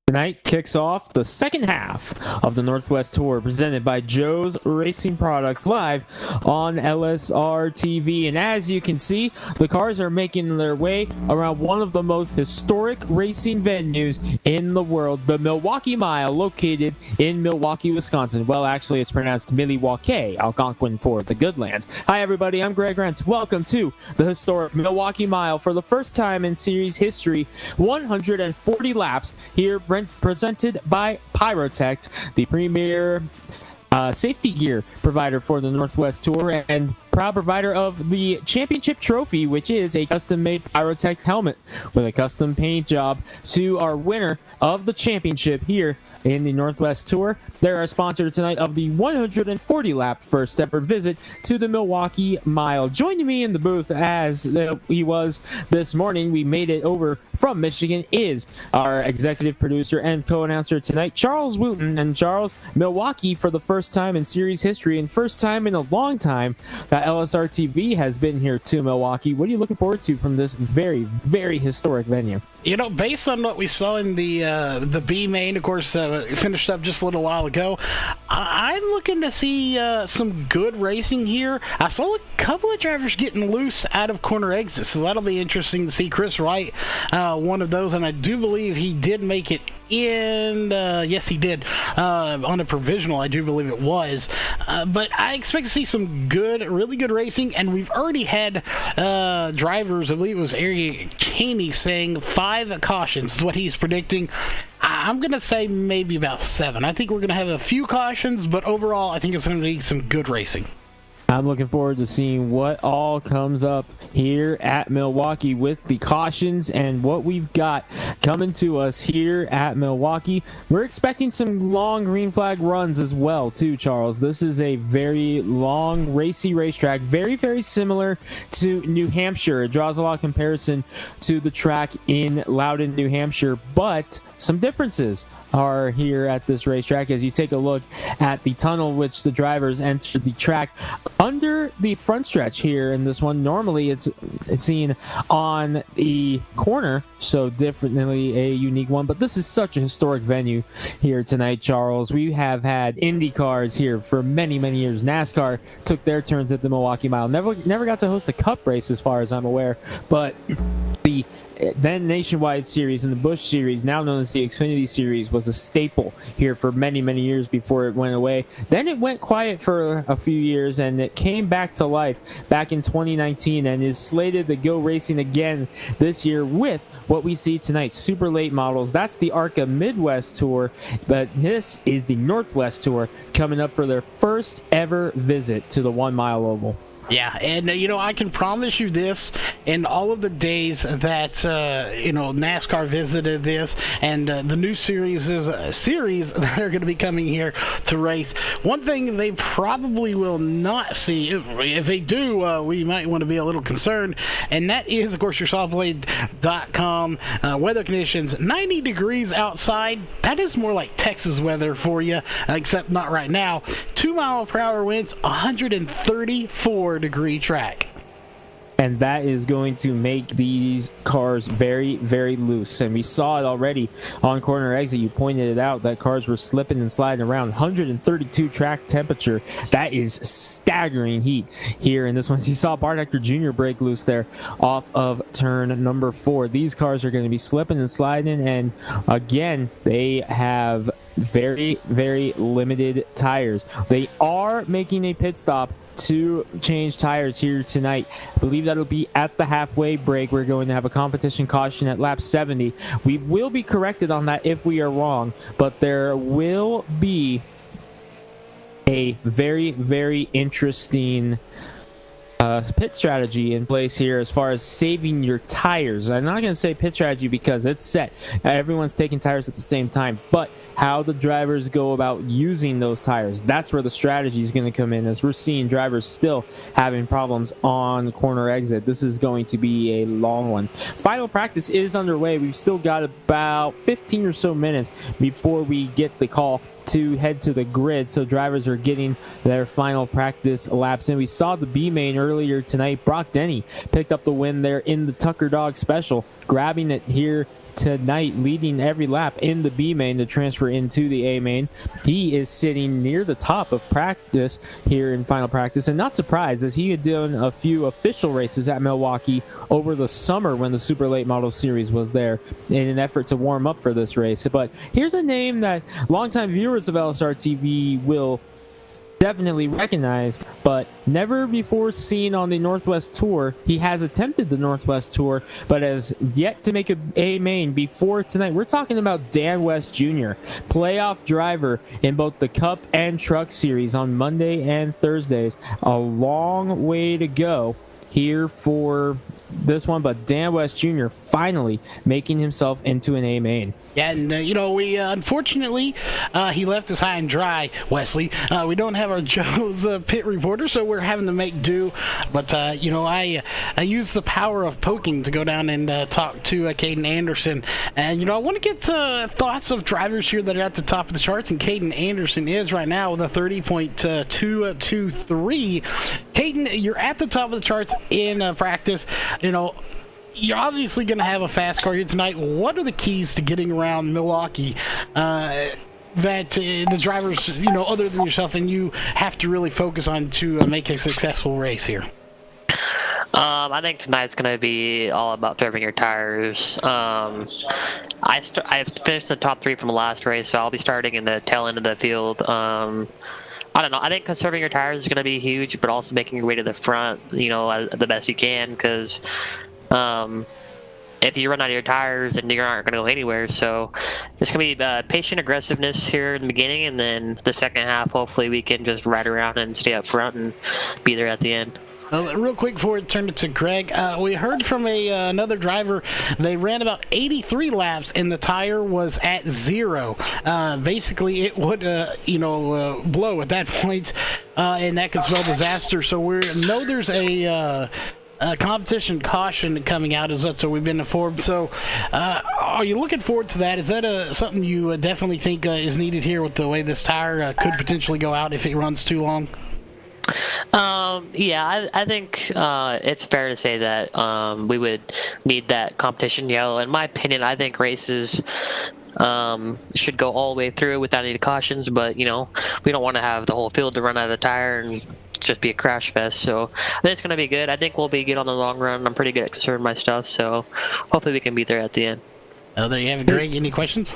Tonight kicks off the second half of the Northwest Tour presented by Joe's Racing Products live on LSR TV. And as you can see, the cars are making their way around one of the most historic racing venues in the world, the Milwaukee Mile, located in Milwaukee, Wisconsin. Well, actually, it's pronounced Milwaukee, Algonquin for the Goodlands. Hi, everybody. I'm Greg Rentz. Welcome to the historic Milwaukee Mile. For the first time in series history, 140 laps here presented by Pyrotect, the premier safety gear provider for the Northwest Tour and proud provider of the championship trophy, which is a custom-made Pyrotect helmet with a custom paint job to our winner of the championship here in the Northwest Tour. They're our sponsor tonight of the 140-lap first ever visit to the Milwaukee Mile. Joining me in the booth as he was this morning, we made it over from Michigan, is our executive producer and co-announcer tonight, Charles Wooten. And Charles, Milwaukee for the first time in series history and first time in a long time that LSR TV has been here to Milwaukee. What are you looking forward to from this very, very historic venue? You know, based on what we saw in the B main, of course, finished up just a little while ago, I'm looking to see some good racing here. I saw a couple of drivers getting loose out of corner exits, so that'll be interesting to see. Chris Wright, one of those, and I do believe he did make it in, yes he did, on a provisional, I do believe it was, but I expect to see some really good racing, and we've already had drivers, I believe it was Eric Cheney, saying 5 cautions is what he's predicting. I'm going to say maybe about 7. I think we're going to have a few cautions, but overall I think it's going to be some good racing. I'm looking forward to seeing what all comes up here at Milwaukee with the cautions and what we've got coming to us here at Milwaukee. We're expecting some long green flag runs as well, too, Charles. This is a very long, racy racetrack, very, very similar to New Hampshire. It draws a lot of comparison to the track in Loudon, New Hampshire, but some differences are here at this racetrack as you take a look at the tunnel which the drivers enter the track under the front stretch here in this one. Normally it's seen on the corner, so definitely a unique one, but this is such a historic venue here tonight, Charles. We have had Indy cars here for many years. NASCAR took their turns at the Milwaukee Mile. Never got to host a cup race as far as I'm aware, but the then Nationwide Series and the Busch Series, now known as the Xfinity Series, was a staple here for many years before it went away. Then it went quiet for a few years, and it came back to life back in 2019 and is slated to go racing again this year with what we see tonight, super late models. That's the ARCA Midwest Tour, but this is the Northwest Tour coming up for their first ever visit to the 1 Mile Oval. Yeah, and you know, I can promise you this, in all of the days that you know, NASCAR visited this and the new series that are going to be coming here to race, one thing they probably will not see, if they do, we might want to be a little concerned, and that is, of course, your sawblade.com weather conditions. 90 degrees outside, that is more like Texas weather for you, except not right now. 2-mile-per-hour winds, 134-degree track. And that is going to make these cars very loose. And we saw it already on corner exit. You pointed it out that cars were slipping and sliding around. 132 track temperature. That is staggering heat here in this one. You saw Bart Hector Jr. break loose there off of turn number 4. These cars are going to be slipping and sliding. And again, they have very limited tires. They are making a pit stop to change tires here tonight. I believe that'll be at the halfway break. We're going to have a competition caution at lap 70. We will be corrected on that if we are wrong, but there will be a very interesting pit strategy in place here as far as saving your tires. I'm not going to say pit strategy because it's set. Everyone's taking tires at the same time, but how the drivers go about using those tires, that's where the strategy is going to come in, as we're seeing drivers still having problems on corner exit. This is going to be a long one. Final practice is underway. We've still got about 15 or so minutes before we get the call to head to the grid, so drivers are getting their final practice laps in. We saw the B main earlier tonight. Brock Denny picked up the win there in the Tucker Dog Special, grabbing it here tonight, leading every lap in the B main to transfer into the A main. He is sitting near the top of practice here in final practice, and not surprised as he had done a few official races at Milwaukee over the summer when the Super Late Model Series was there in an effort to warm up for this race. But here's a name that longtime viewers of LSR TV will definitely recognize, but never before seen on the Northwest Tour. He has attempted the Northwest Tour, but has yet to make a main before tonight. We're talking about Dan West Jr., playoff driver in both the Cup and Truck Series on Monday and Thursdays. A long way to go here for this one, but Dan West Jr. finally making himself into an A main. Yeah, and we unfortunately he left us high and dry, Wesley. We don't have our Joe's pit reporter, so we're having to make do. But I use the power of poking to go down and talk to Caden Anderson, and I want to get thoughts of drivers here that are at the top of the charts. And Caden Anderson is right now with a 30.223. Caden, you're at the top of the charts in practice. You're obviously going to have a fast car here tonight. What are the keys to getting around Milwaukee that the drivers, other than yourself and you, have to really focus on to make a successful race here? I think tonight's going to be all about throwing your tires. I finished the top 3 from the last race, so I'll be starting in the tail end of the field. I don't know. I think conserving your tires is going to be huge, but also making your way to the front, the best you can, because if you run out of your tires, then you aren't going to go anywhere. So it's going to be patient aggressiveness here in the beginning, and then the second half, hopefully we can just ride around and stay up front and be there at the end. Real quick before we turn it to Greg, we heard from another driver. They ran about 83 laps and the tire was at 0. Basically, it would blow at that point, and that could spell disaster. So we know there's a competition caution coming out, as that's what we've been informed. So are you looking forward to that? Is that something you definitely think is needed here with the way this tire could potentially go out if it runs too long? Yeah, I think it's fair to say that we would need that competition yellow. In my opinion, I think races should go all the way through without any cautions, but we don't want to have the whole field to run out of the tire and just be a crash fest. So I think it's going to be good. I think we'll be good on the long run. I'm pretty good at conserving my stuff, so hopefully we can be there at the end. Oh, there you have it, Greg. Any questions?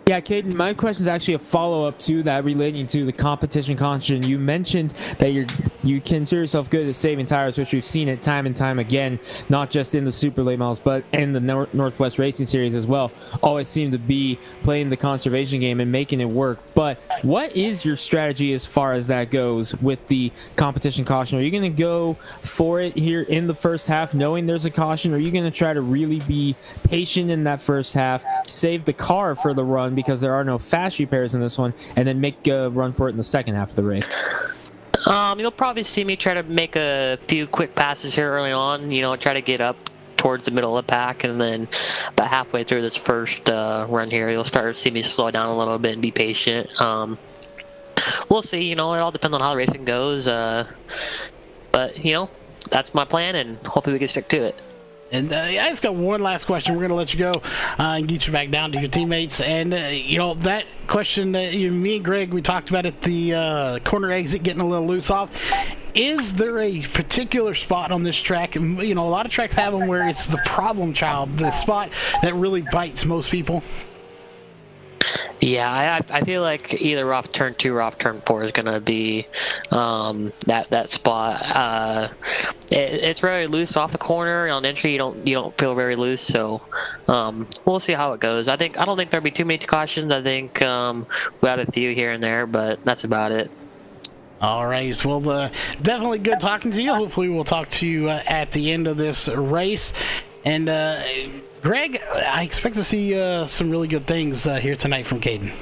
Yeah, Caden, my question is actually a follow-up to that relating to the competition caution. You mentioned that you consider yourself good at saving tires, which we've seen it time and time again, not just in the Super Late Models, but in the Northwest Racing Series as well. Always seem to be playing the conservation game and making it work. But what is your strategy as far as that goes with the competition caution? Are you going to go for it here in the first half, knowing there's a caution? Or are you going to try to really be patient in that first half, save the car for the run, because there are no fast repairs in this one, and then make a run for it in the second half of the race? You'll probably see me try to make a few quick passes here early on, try to get up towards the middle of the pack, and then about halfway through this first run here, you'll start to see me slow down a little bit and be patient. We'll see, it all depends on how the racing goes, but, that's my plan, and hopefully we can stick to it. And I just got one last question. We're going to let you go and get you back down to your teammates. And, that question that me and Greg, we talked about at the corner exit, getting a little loose off. Is there a particular spot on this track? A lot of tracks have them where it's the problem child, the spot that really bites most people. Yeah, I feel like either off turn 2 or off turn 4 is going to be that spot. It's very loose off the corner. On entry, you don't feel very loose. So we'll see how it goes. I don't think there'll be too many cautions. I think we have a few here and there, but that's about it. All right. Well, definitely good talking to you. Hopefully, we'll talk to you at the end of this race. And Greg, I expect to see some really good things here tonight from Caden.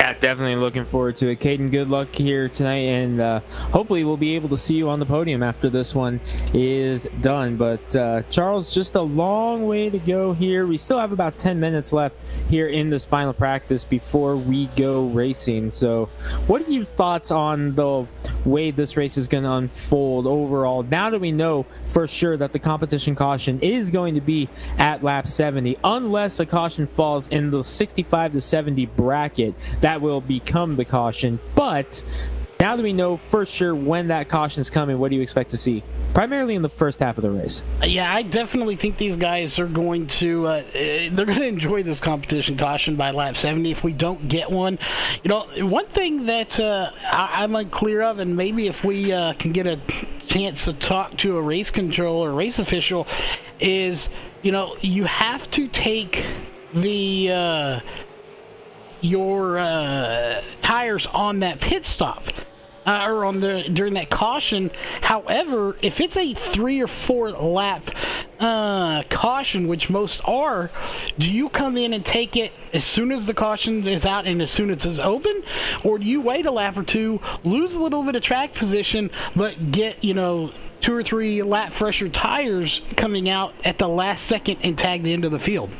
Yeah, definitely looking forward to it. Caden, good luck here tonight, and hopefully we'll be able to see you on the podium after this one is done. But Charles, just a long way to go here. We still have about 10 minutes left here in this final practice before we go racing. So what are your thoughts on the way this race is going to unfold overall, now that we know for sure that the competition caution is going to be at lap 70, unless a caution falls in the 65 to 70 bracket? That will become the caution. But now that we know for sure when that caution is coming, what do you expect to see? Primarily in the first half of the race. Yeah, I definitely think these guys are going to they're going to enjoy this competition caution by lap 70 if we don't get one. You know, one thing that I'm unclear of, and maybe if we can get a chance to talk to a race controller, race official, is, you know, you have to take the your tires on that pit stop. Or on during that caution. However, if it's a 3 or 4 lap caution, which most are, do you come in and take it as soon as the caution is out and as soon as it's open, or do you wait a lap or two, lose a little bit of track position, but get, you know, 2 or 3 lap fresher tires coming out at the last second and tag the end of the field?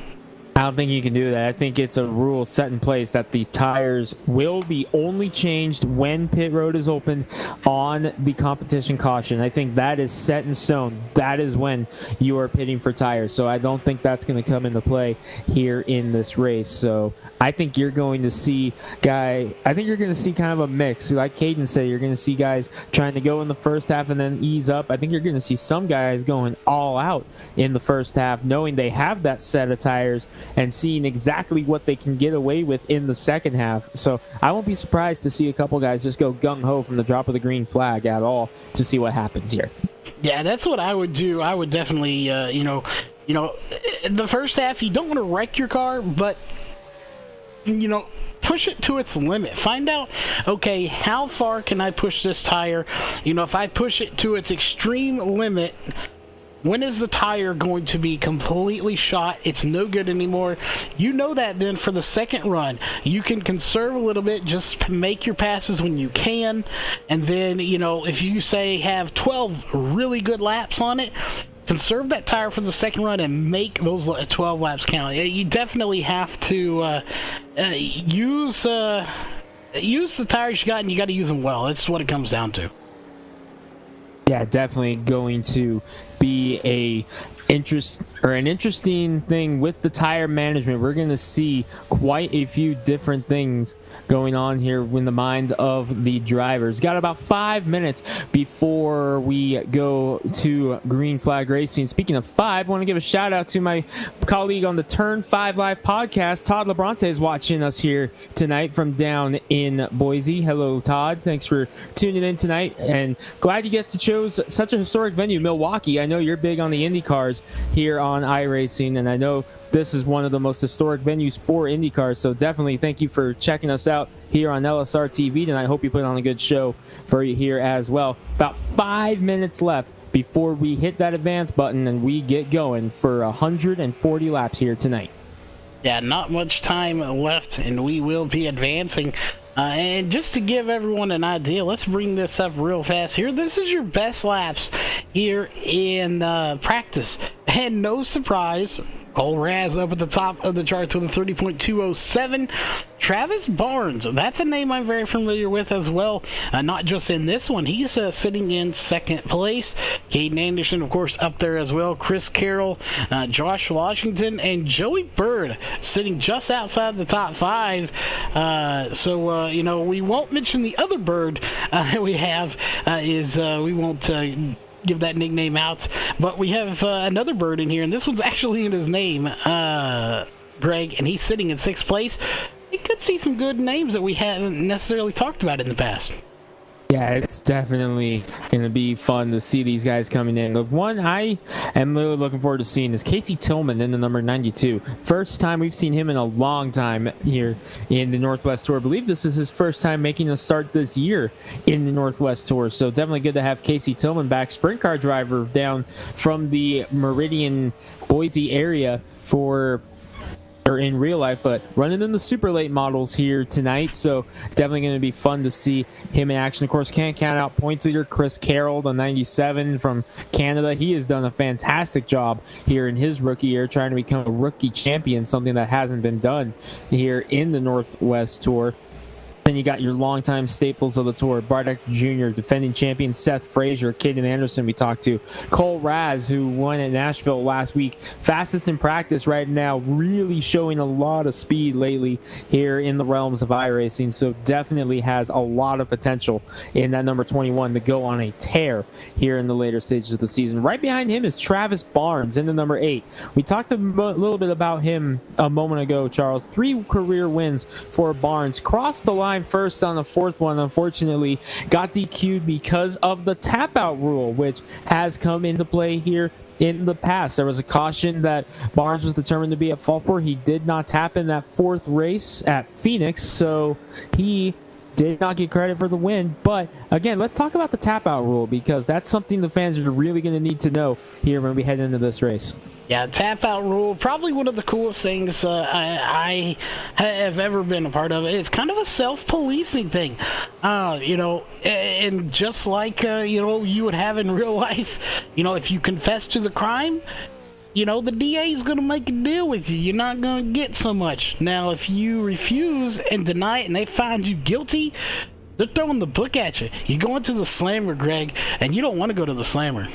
I don't think you can do that. I think it's a rule set in place that the tires will be only changed when pit road is open on the competition caution. I think that is set in stone. That is when you are pitting for tires. So I don't think that's going to come into play here in this race. So I think you're going to see kind of a mix. Like Caden said, you're going to see guys trying to go in the first half and then ease up. I think you're going to see some guys going all out in the first half, knowing they have that set of tires and seeing exactly what they can get away with in the second half. So I won't be surprised to see a couple guys just go gung-ho from the drop of the green flag at all to see what happens here. Yeah, that's what I would do. I would definitely, the first half, you don't want to wreck your car, but, you know, push it to its limit. Find out, okay, how far can I push this tire? You know, if I push it to its extreme limit, when is the tire going to be completely shot? It's no good anymore. You know that then for the second run. You can conserve a little bit, just make your passes when you can. And then, you know, if you say have 12 really good laps on it, conserve that tire for the second run and make those 12 laps count. You definitely have to use the tires you got, and you got to use them well. That's what it comes down to. Yeah, definitely going to be an interesting thing with the tire management. We're going to see quite a few different things going on here in the minds of the drivers. Got about 5 minutes before we go to green flag racing. Speaking of 5, I want to give a shout out to my colleague on the Turn 5 Live podcast. Todd Labronte is watching us here tonight from down in Boise. Hello, Todd. Thanks for tuning in tonight, and glad you get to choose such a historic venue, Milwaukee. I know you're big on the Indy cars here on iRacing, and I know this is one of the most historic venues for Indy cars, so definitely thank you for checking us out here on LSR TV tonight. I hope you put on a good show for you here as well. About 5 minutes left before we hit that advance button and we get going for 140 laps here tonight. Yeah, not much time left, and we will be advancing. And just to give everyone an idea, let's bring this up real fast here. This is your best laps here in practice. And no surprise, Cole Raz up at the top of the charts with a 30.207. Travis Barnes, that's a name I'm very familiar with as well. Not just in this one, he's sitting in second place. Caden Anderson, of course, up there as well. Chris Carroll, Josh Washington, and Joey Bird sitting just outside the top 5. You know, we won't mention the other Bird that we have. We won't give that nickname out, but we have another Bird in here, and this one's actually in his name, Greg, and he's sitting in 6th place. You could see some good names that we hadn't necessarily talked about in the past. Yeah, it's definitely going to be fun to see these guys coming in. The one I am really looking forward to seeing is Casey Tillman in the number 92. First time we've seen him in a long time here in the Northwest Tour. I believe this is his first time making a start this year in the Northwest Tour. So definitely good to have Casey Tillman back. Sprint car driver down from the Meridian, Boise area for or in real life, but running in the super late models here tonight. So definitely going to be fun to see him in action. Of course, can't count out points leader Chris Carroll, the 97 from Canada. He has done a fantastic job here in his rookie year, trying to become a rookie champion, something that hasn't been done here in the Northwest Tour. Then you got your longtime staples of the tour, Bartek Jr., defending champion Seth Frazier, Caden Anderson we talked to, Cole Raz, who won at Nashville last week, fastest in practice right now, really showing a lot of speed lately here in the realms of iRacing, so definitely has a lot of potential in that number 21 to go on a tear here in the later stages of the season. Right behind him is Travis Barnes in the number 8. We talked a little bit about him a moment ago, Charles. 3 career wins for Barnes. Crossed the line first on the 4th one, unfortunately got DQ'd because of the tap out rule, which has come into play here in the past. There was a caution that Barnes was determined to be at fault for. He did not tap in that 4th race at Phoenix, so he did not get credit for the win. But again, let's talk about the tap out rule, because that's something the fans are really going to need to know here when we head into this race. Yeah, tap out rule, probably one of the coolest things I have ever been a part of. It's kind of a self-policing thing, and just like, you would have in real life, if you confess to the crime, the DA is going to make a deal with you. You're not going to get so much. Now, if you refuse and deny it and they find you guilty, they're throwing the book at you. You're going to the slammer, Greg, and you don't want to go to the slammer.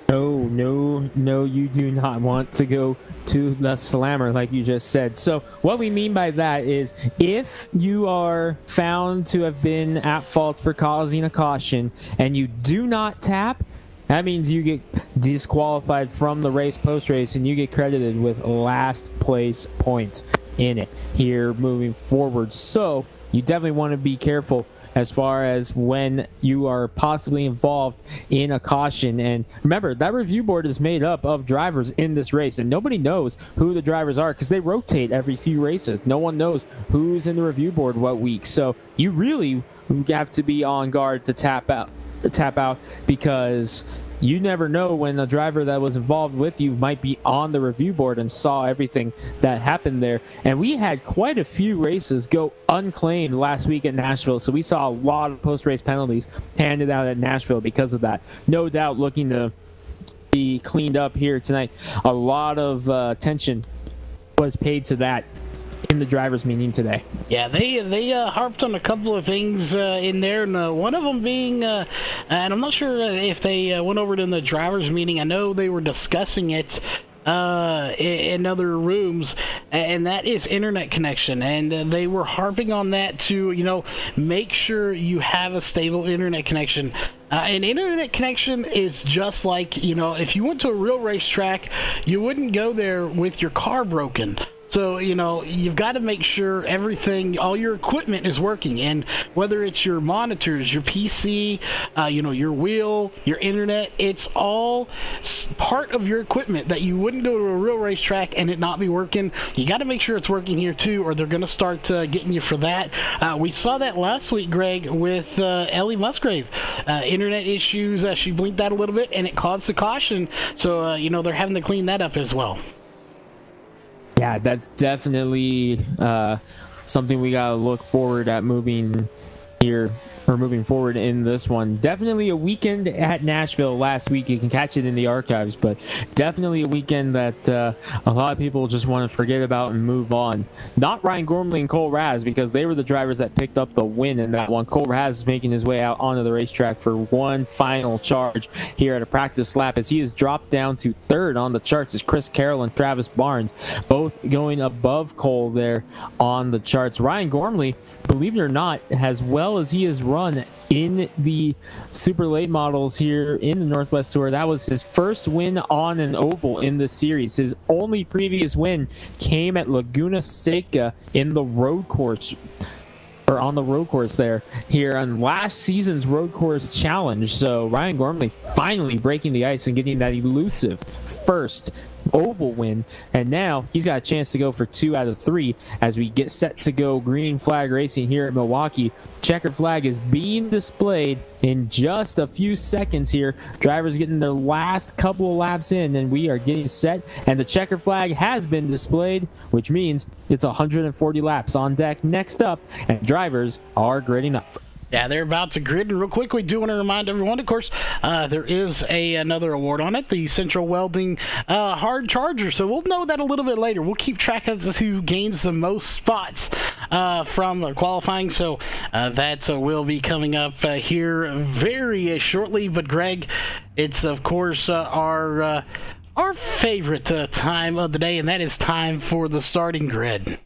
No, you do not want to go to the slammer, like you just said. So what we mean by that is, if you are found to have been at fault for causing a caution and you do not tap, that means you get disqualified from the race post-race, and you get credited with last place points in it here moving forward. So you definitely want to be careful as far as when you are possibly involved in a caution. And remember, that review board is made up of drivers in this race, and nobody knows who the drivers are because they rotate every few races. No one knows who's in the review board what week. So you really have to be on guard to tap out, because you never know when a driver that was involved with you might be on the review board and saw everything that happened there. And we had quite a few races go unclaimed last week at Nashville, so we saw a lot of post-race penalties handed out at Nashville because of that. No doubt looking to be cleaned up here tonight. A lot of attention was paid to that in the drivers' meeting today. Yeah, they harped on a couple of things in there, and one of them being, and I'm not sure if they went over it in the drivers' meeting. I know they were discussing it in other rooms, and that is internet connection, and they were harping on that to make sure you have a stable internet connection. An internet connection is just like, if you went to a real racetrack, you wouldn't go there with your car broken. So, you've got to make sure everything, all your equipment is working. And whether it's your monitors, your PC, your wheel, your internet, it's all part of your equipment that you wouldn't go to a real racetrack and it not be working. You got to make sure it's working here too, or they're going to start getting you for that. We saw that last week, Greg, with Ellie Musgrave. Internet issues, she blinked out a little bit and it caused a caution. So, they're having to clean that up as well. Yeah, that's definitely something we got to look forward at moving forward in this one. Definitely a weekend at Nashville last week. You can catch it in the archives, but definitely a weekend that a lot of people just want to forget about and move on. Not Ryan Gormley and Cole Raz, because they were the drivers that picked up the win in that one. Cole Raz is making his way out onto the racetrack for one final charge here at a practice lap, as he has dropped down to 3rd on the charts as Chris Carroll and Travis Barnes both going above Cole there on the charts. Ryan Gormley, believe it or not, as well as he has run in the super late models here in the Northwest Tour, that was his first win on an oval in the series. His only previous win came at Laguna Seca in the road course, or on the road course there here on last season's road course challenge. So Ryan Gormley finally breaking the ice and getting that elusive first oval win, and now he's got a chance to go for 2 out of 3 as we get set to go green flag racing here at Milwaukee. Checkered flag is being displayed in just a few seconds here. Drivers getting their last couple of laps in, and we are getting set, and the checkered flag has been displayed, which means it's 140 laps on deck next up, and drivers are gridding up. Yeah, they're about to grid. And real quick, we do want to remind everyone, of course, there is another award on it, the Central Welding Hard Charger. So we'll know that a little bit later. We'll keep track of who gains the most spots from qualifying. So that will be coming up here very shortly. But Greg, it's of course our favorite time of the day, and that is time for the starting grid.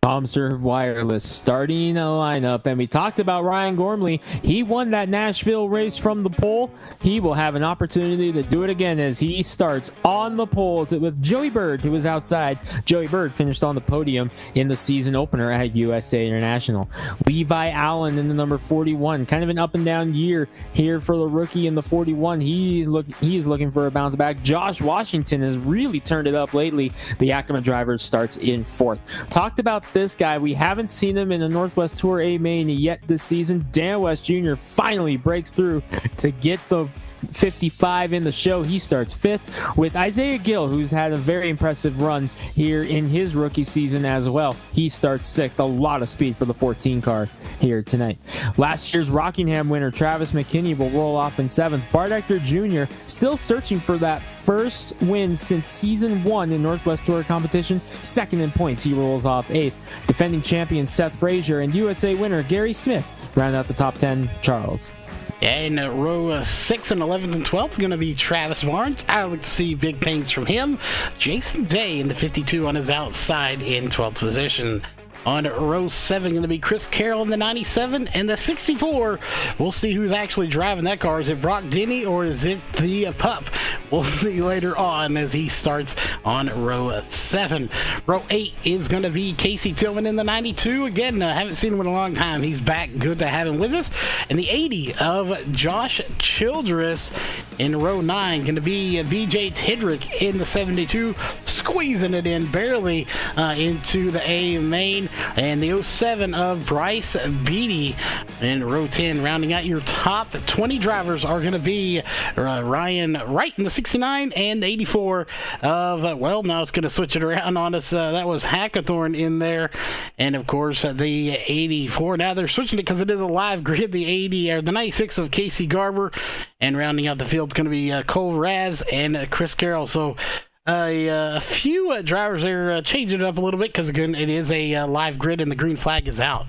ComServe Wireless starting a lineup, and we talked about Ryan Gormley. He won that Nashville race from the pole. He will have an opportunity to do it again as he starts on the pole with Joey Bird, who was outside. Joey Bird finished on the podium in the season opener at USA International. Levi Allen in the number 41, kind of an up and down year here for the rookie in the 41. He's looking for a bounce back. Josh Washington has really turned it up lately. The Acura driver starts in 4th. Talked about this guy. We haven't seen him in the Northwest Tour A main yet this season. Dan West Jr. finally breaks through to get the 55 in the show. He starts 5th with Isaiah Gill, who's had a very impressive run here in his rookie season as well. He starts 6th. A lot of speed for the 14 car here tonight. Last year's Rockingham winner Travis McKinney will roll off in 7th. Bart Ector Jr. still searching for that first win since season 1 in Northwest Tour competition. 2nd in points. He rolls off 8th. Defending champion Seth Frazier and USA winner Gary Smith round out the top 10. Charles. And row 6 and 11th and 12th going to be Travis Barnes. I like to see big things from him. Jason Day in the 52 on his outside in 12th position. On row 7 going to be Chris Carroll in the 97 and the 64. We'll see who's actually driving that car. Is it Brock Denny or is it the pup? We'll see later on as he starts on row 7. Row 8 is going to be Casey Tillman in the 92. Again, haven't seen him in a long time. He's back. Good to have him with us. And the 80 of Josh Childress in row 9. Going to be BJ Tidrick in the 72. Squeezing it in barely into the A main. And the 07 of Bryce Beatty in row 10. Rounding out your top 20 drivers are going to be Ryan Wright in the 69 and the 84 of, well, now it's going to switch it around on us. That was Hackathorn in there. And, of course, the 84. Now they're switching it because it is a live grid. The 80 or the 96 of Casey Garber. And rounding out the field is going to be Cole Raz and Chris Carroll. So, a few drivers are changing it up a little bit because, again, it is a live grid and the green flag is out.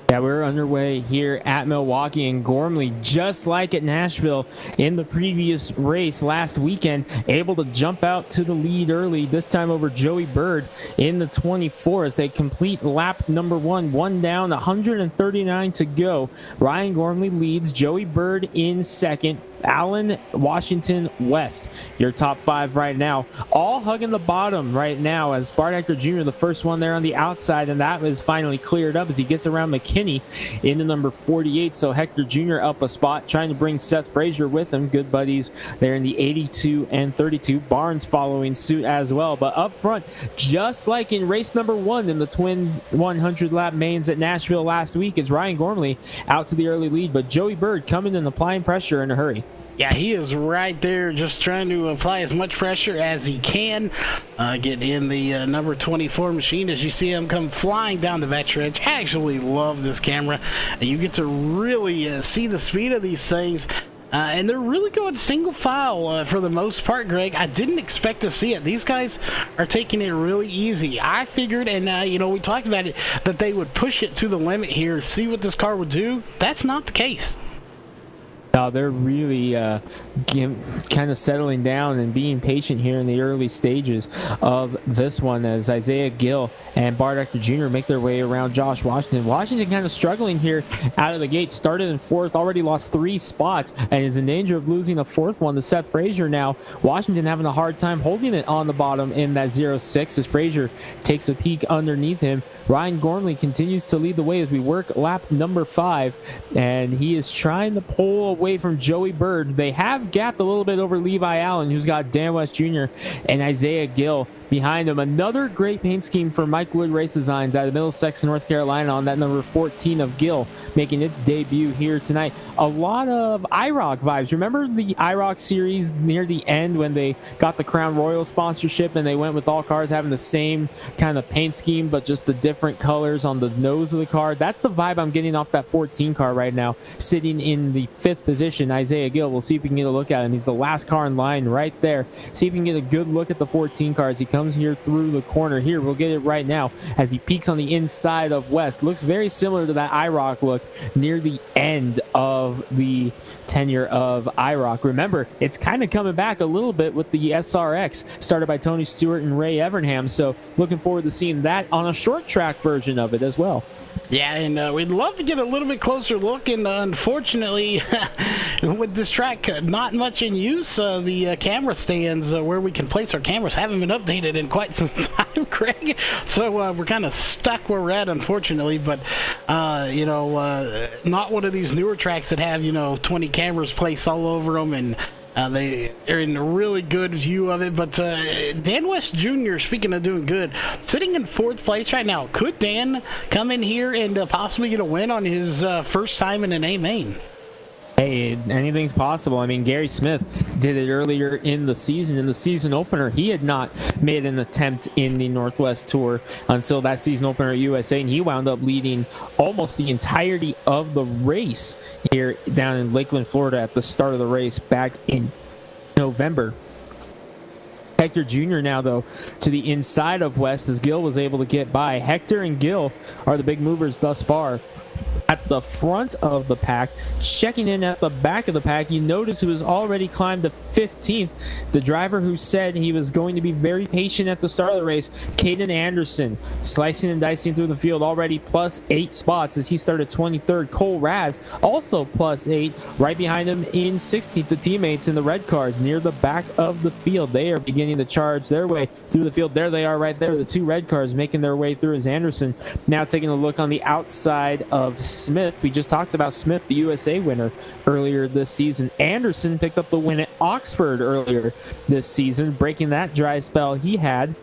Yeah, we're underway here at Milwaukee, and Gormley, just like at Nashville in the previous race last weekend, able to jump out to the lead early, this time over Joey Bird in the 24 as they complete lap number 1. 1 down, 139 to go. Ryan Gormley leads, Joey Bird in 2nd. Allen, Washington, West, your top 5 right now. All hugging the bottom right now as Bart Ector Jr., the first one there on the outside, and that was finally cleared up as he gets around McKinney into number 48. So Hector Jr. up a spot, trying to bring Seth Frazier with him. Good buddies there in the 82 and 32. Barnes following suit as well. But up front, just like in race number 1 in the twin 100-lap mains at Nashville last week, is Ryan Gormley out to the early lead. But Joey Bird coming and applying pressure in a hurry. Yeah, he is right there just trying to apply as much pressure as he can. Get in the number 24 machine as you see him come flying down the back stretch. I actually love this camera. You get to really see the speed of these things. And they're really going single file for the most part, Greg. I didn't expect to see it. These guys are taking it really easy. I figured, and we talked about it, that they would push it to the limit here, see what this car would do. That's not the case. No, they're really kind of settling down and being patient here in the early stages of this one as Isaiah Gill and Bart Ector Jr. make their way around Josh Washington. Washington kind of struggling here out of the gate. Started in 4th, already lost 3 spots, and is in danger of losing a 4th one to Seth Frazier now. Washington having a hard time holding it on the bottom in that 06 as Frazier takes a peek underneath him. Ryan Gormley continues to lead the way as we work lap number 5, and he is trying to pull away away from Joey Bird. They have gapped a little bit over Levi Allen, who's got Dan West Jr. and Isaiah Gill behind him. Another great paint scheme for Mike Wood Race Designs out of Middlesex, North Carolina, on that number 14 of Gill, making its debut here tonight. A lot of IROC vibes. Remember the IROC series near the end when they got the Crown Royal sponsorship and they went with all cars having the same kind of paint scheme, but just the different colors on the nose of the car? That's the vibe I'm getting off that 14 car right now, sitting in the 5th position. Isaiah Gill, we'll see if we can get a look at him. He's the last car in line right there. See if we can get a good look at the 14 car as he comes here through the corner. Here, we'll get it right now as he peeks on the inside of West. Looks very similar to that IROC look near the end of the tenure of IROC. Remember, it's kind of coming back a little bit with the SRX started by Tony Stewart and Ray Evernham, so looking forward to seeing that on a short track version of it as well. Yeah, and we'd love to get a little bit closer look, and unfortunately, with this track not much in use, the camera stands where we can place our cameras haven't been updated in quite some time, Craig. So we're kind of stuck where we're at, unfortunately, but, not one of these newer tracks that have, 20 cameras placed all over them, and they are in a really good view of it. But Dan West Jr., speaking of doing good, sitting in 4th place right now. Could Dan come in here and possibly get a win on his first time in an A main? Hey, anything's possible. I mean, Gary Smith did it earlier in the season. In the season opener, he had not made an attempt in the Northwest Tour until that season opener at USA, and he wound up leading almost the entirety of the race here down in Lakeland, Florida at the start of the race back in November. Hector Jr. now, though, to the inside of West as Gill was able to get by. Hector and Gill are the big movers thus far. At the front of the pack, checking in at the back of the pack, you notice who has already climbed to 15th, the driver who said he was going to be very patient at the start of the race, Caden Anderson, slicing and dicing through the field, already plus 8 spots as he started 23rd. Cole Raz also plus 8, right behind him in 16th, the teammates in the red cars near the back of the field. They are beginning to charge their way through the field. There they are right there, the 2 red cars making their way through as Anderson now taking a look on the outside of Smith. We just talked about Smith, the USA winner earlier this season. Anderson picked up the win at Oxford earlier this season, breaking that dry spell he had,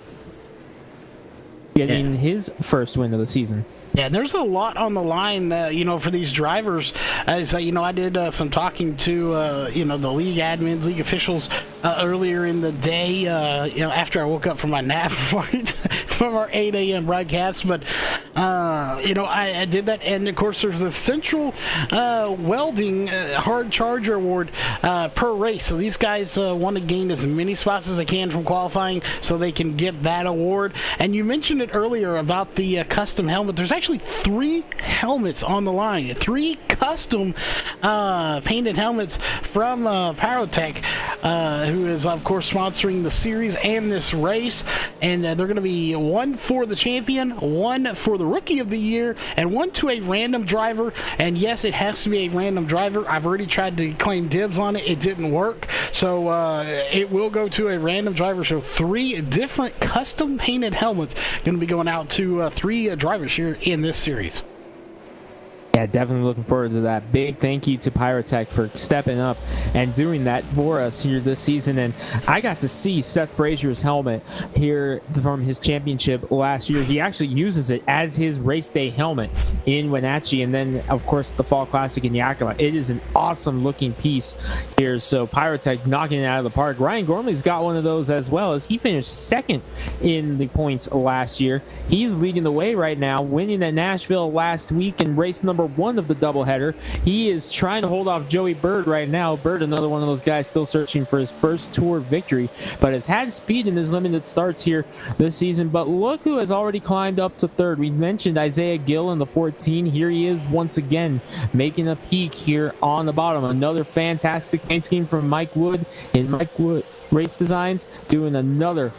getting his first win of the season. Yeah, there's a lot on the line, for these drivers. As I did some talking to, the league admins, league officials earlier in the day, after I woke up from my nap from our 8 a.m. broadcast. But, I did that. And, of course, there's the Central Welding Hard Charger Award per race. So these guys want to gain as many spots as they can from qualifying so they can get that award. And you mentioned it earlier about the custom helmet. There's actually 3 helmets on the line, 3 custom painted helmets from Pyrotech, who is of course sponsoring the series and this race, and they're going to be 1 for the champion, 1 for the rookie of the year, and 1 to a random driver. And yes, it has to be a random driver. I've already tried to claim dibs on it, it didn't work, so it will go to a random driver. So 3 different custom painted helmets going to be going out to 3 drivers here in this series. Yeah, definitely looking forward to that. Big thank you to Pyrotech for stepping up and doing that for us here this season. And I got to see Seth Frazier's helmet here from his championship last year. He actually uses it as his race day helmet in Wenatchee, and then of course the Fall Classic in Yakima. It is an awesome looking piece here. So Pyrotech knocking it out of the park. Ryan Gormley's got one of those as well, as he finished 2nd in the points last year. He's leading the way right now, winning at Nashville last week in race number 1 of the doubleheader. He is trying to hold off Joey Bird right now. Bird, another one of those guys still searching for his first tour victory, but has had speed in his limited starts here this season. But look who has already climbed up to 3rd. We mentioned Isaiah Gill in the 14. Here he is once again making a peak here on the bottom. Another fantastic paint scheme from Mike Wood in Mike Wood Race Designs, doing another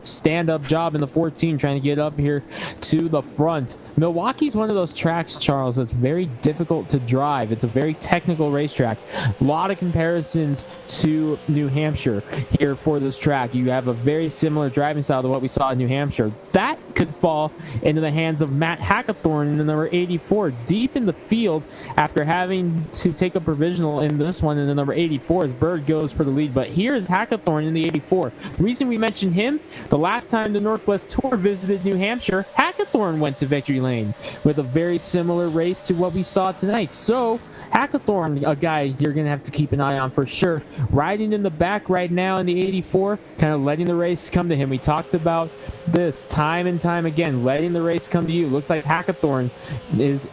stand-up job in the 14, trying to get up here to the front. Milwaukee's one of those tracks, Charles, that's very difficult to drive. It's a very technical racetrack. A lot of comparisons to New Hampshire here for this track. You have a very similar driving style to what we saw in New Hampshire. That could fall into the hands of Matt Hackathorn in the number 84, deep in the field after having to take a provisional in this one in the number 84 as Bird goes for the lead. But here is Hackathorn in the 84. The reason we mentioned him, the last time the Northwest Tour visited New Hampshire, Hackathorn went to victory lane with a very similar race to what we saw tonight. So Hackathorn, a guy you're going to have to keep an eye on for sure. Riding in the back right now in the 84, kind of letting the race come to him. We talked about this time and time again, letting the race come to you. Looks like Hackathorn is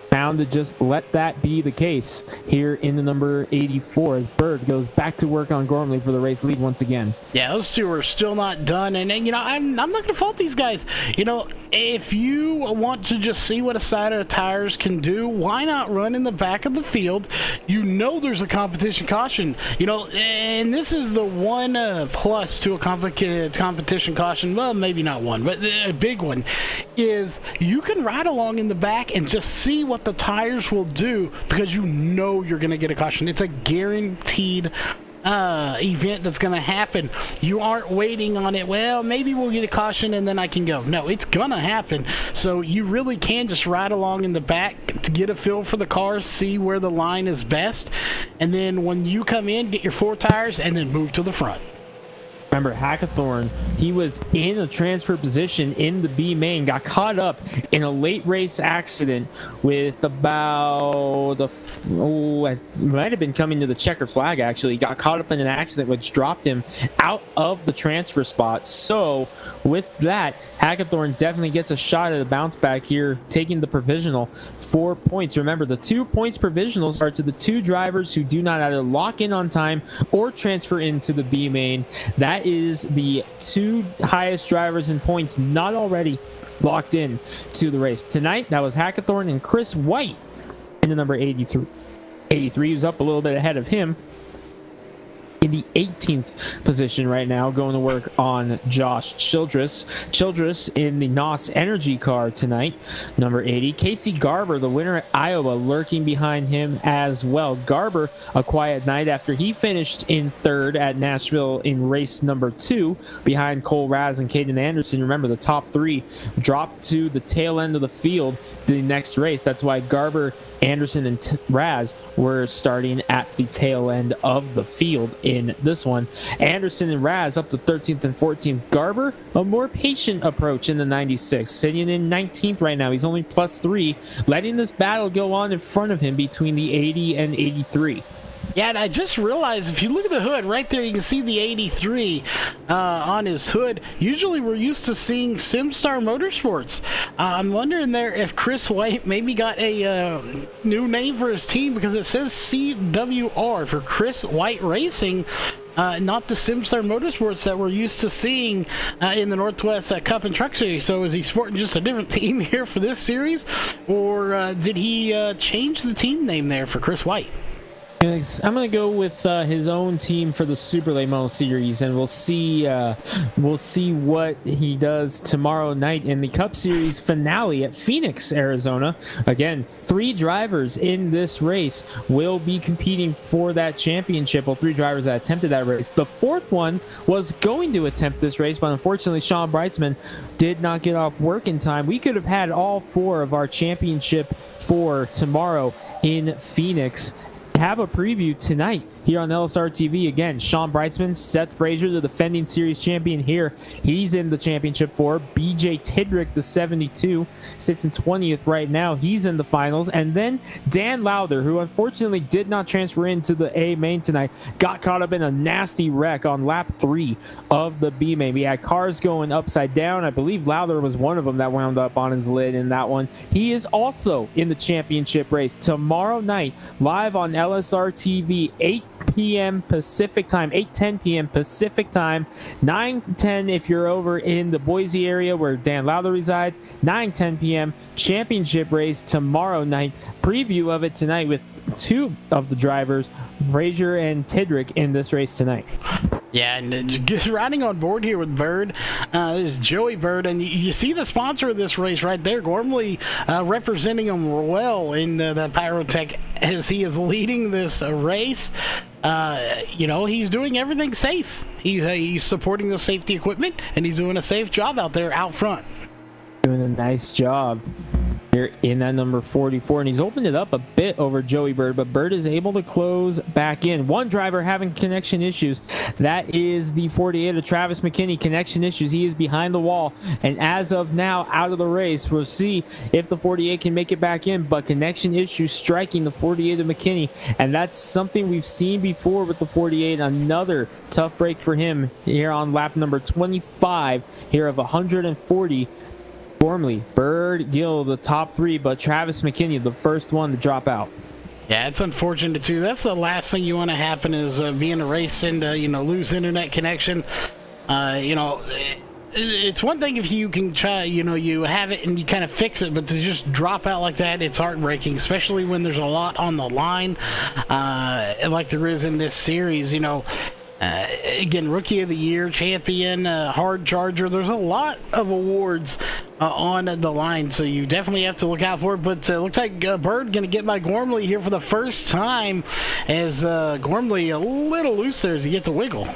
bound to just let that be the case here in the number 84 as Bird goes back to work on Gormley for the race lead once again. Yeah, those two are still not done, and you know, I'm not going to fault these guys. You know, if you want to just see what a side of tires can do, why not run in the back of the field? You know there's a competition caution, you know, and this is the one plus to a competition caution. Well, maybe not one, but a big one is you can ride along in the back and just see what the tires will do because you know you're going to get a caution. It's a guaranteed event that's going to happen. You aren't waiting on it. Well, maybe we'll get a caution and then I can go. No, it's going to happen. So you really can just ride along in the back to get a feel for the cars, see where the line is best, and then when you come in, get your 4 tires and then move to the front. Remember, Hackathorn, he was in a transfer position in the B main, got caught up in a late race accident with about, it might have been coming to the checker flag actually. He got caught up in an accident which dropped him out of the transfer spot. So with that, Hackathorn definitely gets a shot at a bounce back here, taking the provisional 4 points. Remember, the 2 points provisionals are to the 2 drivers who do not either lock in on time or transfer into the B main. That is the 2 highest drivers in points not already locked in to the race. Tonight, that was Hackathorn and Chris White in the number 83. 83 was up a little bit ahead of him in the 18th position right now, going to work on Josh Childress. Childress in the NOS Energy car tonight, number 80. Casey Garber, the winner at Iowa, lurking behind him as well. Garber, a quiet night after he finished in 3rd at Nashville in race number 2 behind Cole Raz and Caden Anderson. Remember, the top 3 dropped to the tail end of the field the next race. That's why Garber, Anderson, and Raz were starting at the tail end of the field in this one. Anderson and Raz up to 13th and 14th. Garber, a more patient approach in the 96, sitting in 19th right now. He's only +3, letting this battle go on in front of him between the 80 and 83. Yeah, and I just realized if you look at the hood right there, you can see the 83 on his hood. Usually we're used to seeing SimStar Motorsports. I'm wondering there if Chris White maybe got a new name for his team because it says CWR for Chris White Racing. Not the SimStar Motorsports that we're used to seeing in the Northwest Cup and Truck Series. So is he sporting just a different team here for this series? Or did he change the team name there for Chris White? I'm going to go with his own team for the Super Le Mans Series, and we'll see what he does tomorrow night in the Cup Series finale at Phoenix, Arizona. Again, 3 drivers in this race will be competing for that championship. Well, 3 drivers that attempted that race. The 4th one was going to attempt this race, but unfortunately, Sean Breitzman did not get off work in time. We could have had all 4 of our championship for tomorrow in Phoenix. Have a preview tonight here on LSR TV. Again, Sean Breitzman, Seth Frazier, the defending series champion here. He's in the championship for BJ Tidrick, the 72, sits in 20th right now. He's in the finals. And then Dan Lowther, who unfortunately did not transfer into the A main tonight, got caught up in a nasty wreck on lap 3 of the B main. We had cars going upside down. I believe Lowther was one of them that wound up on his lid in that one. He is also in the championship race tomorrow night, live on LSR TV, 8 p.m. Pacific time, 8:10 p.m. Pacific time, 9:10 if you're over in the Boise area where Dan Lowther resides, 9:10 p.m. championship race tomorrow night. Preview of it tonight with 2 of the drivers, Frazier and Tidrick, in this race tonight. Yeah, and just riding on board here with Bird is Joey Bird, and you see the sponsor of this race right there, Gormley, representing him well in the Pyrotech as he is leading this race. You know, he's doing everything safe. He's supporting the safety equipment, and he's doing a safe job out there out front. Doing a nice job here in that number 44, and he's opened it up a bit over Joey Bird, but Bird is able to close back in. One driver having connection issues. That is the 48 of Travis McKinney. Connection issues. He is behind the wall, and as of now, out of the race. We'll see if the 48 can make it back in, but connection issues striking the 48 of McKinney, and that's something we've seen before with the 48. Another tough break for him here on lap number 25 here of 140. Gormley, Bird, Gill, the top three, but Travis McKinney, the first one to drop out. Yeah, it's unfortunate too. That's the last thing you want to happen is be in a race and lose internet connection. It's one thing if you can try, you have it and you kind of fix it, but to just drop out like that, it's heartbreaking, especially when there's a lot on the line, like there is in this series. Again, Rookie of the Year, Champion, Hard Charger. There's a lot of awards on the line, so you definitely have to look out for it. But looks like Bird going to get by Gormley here for the first time, as Gormley a little loose there as he gets a wiggle.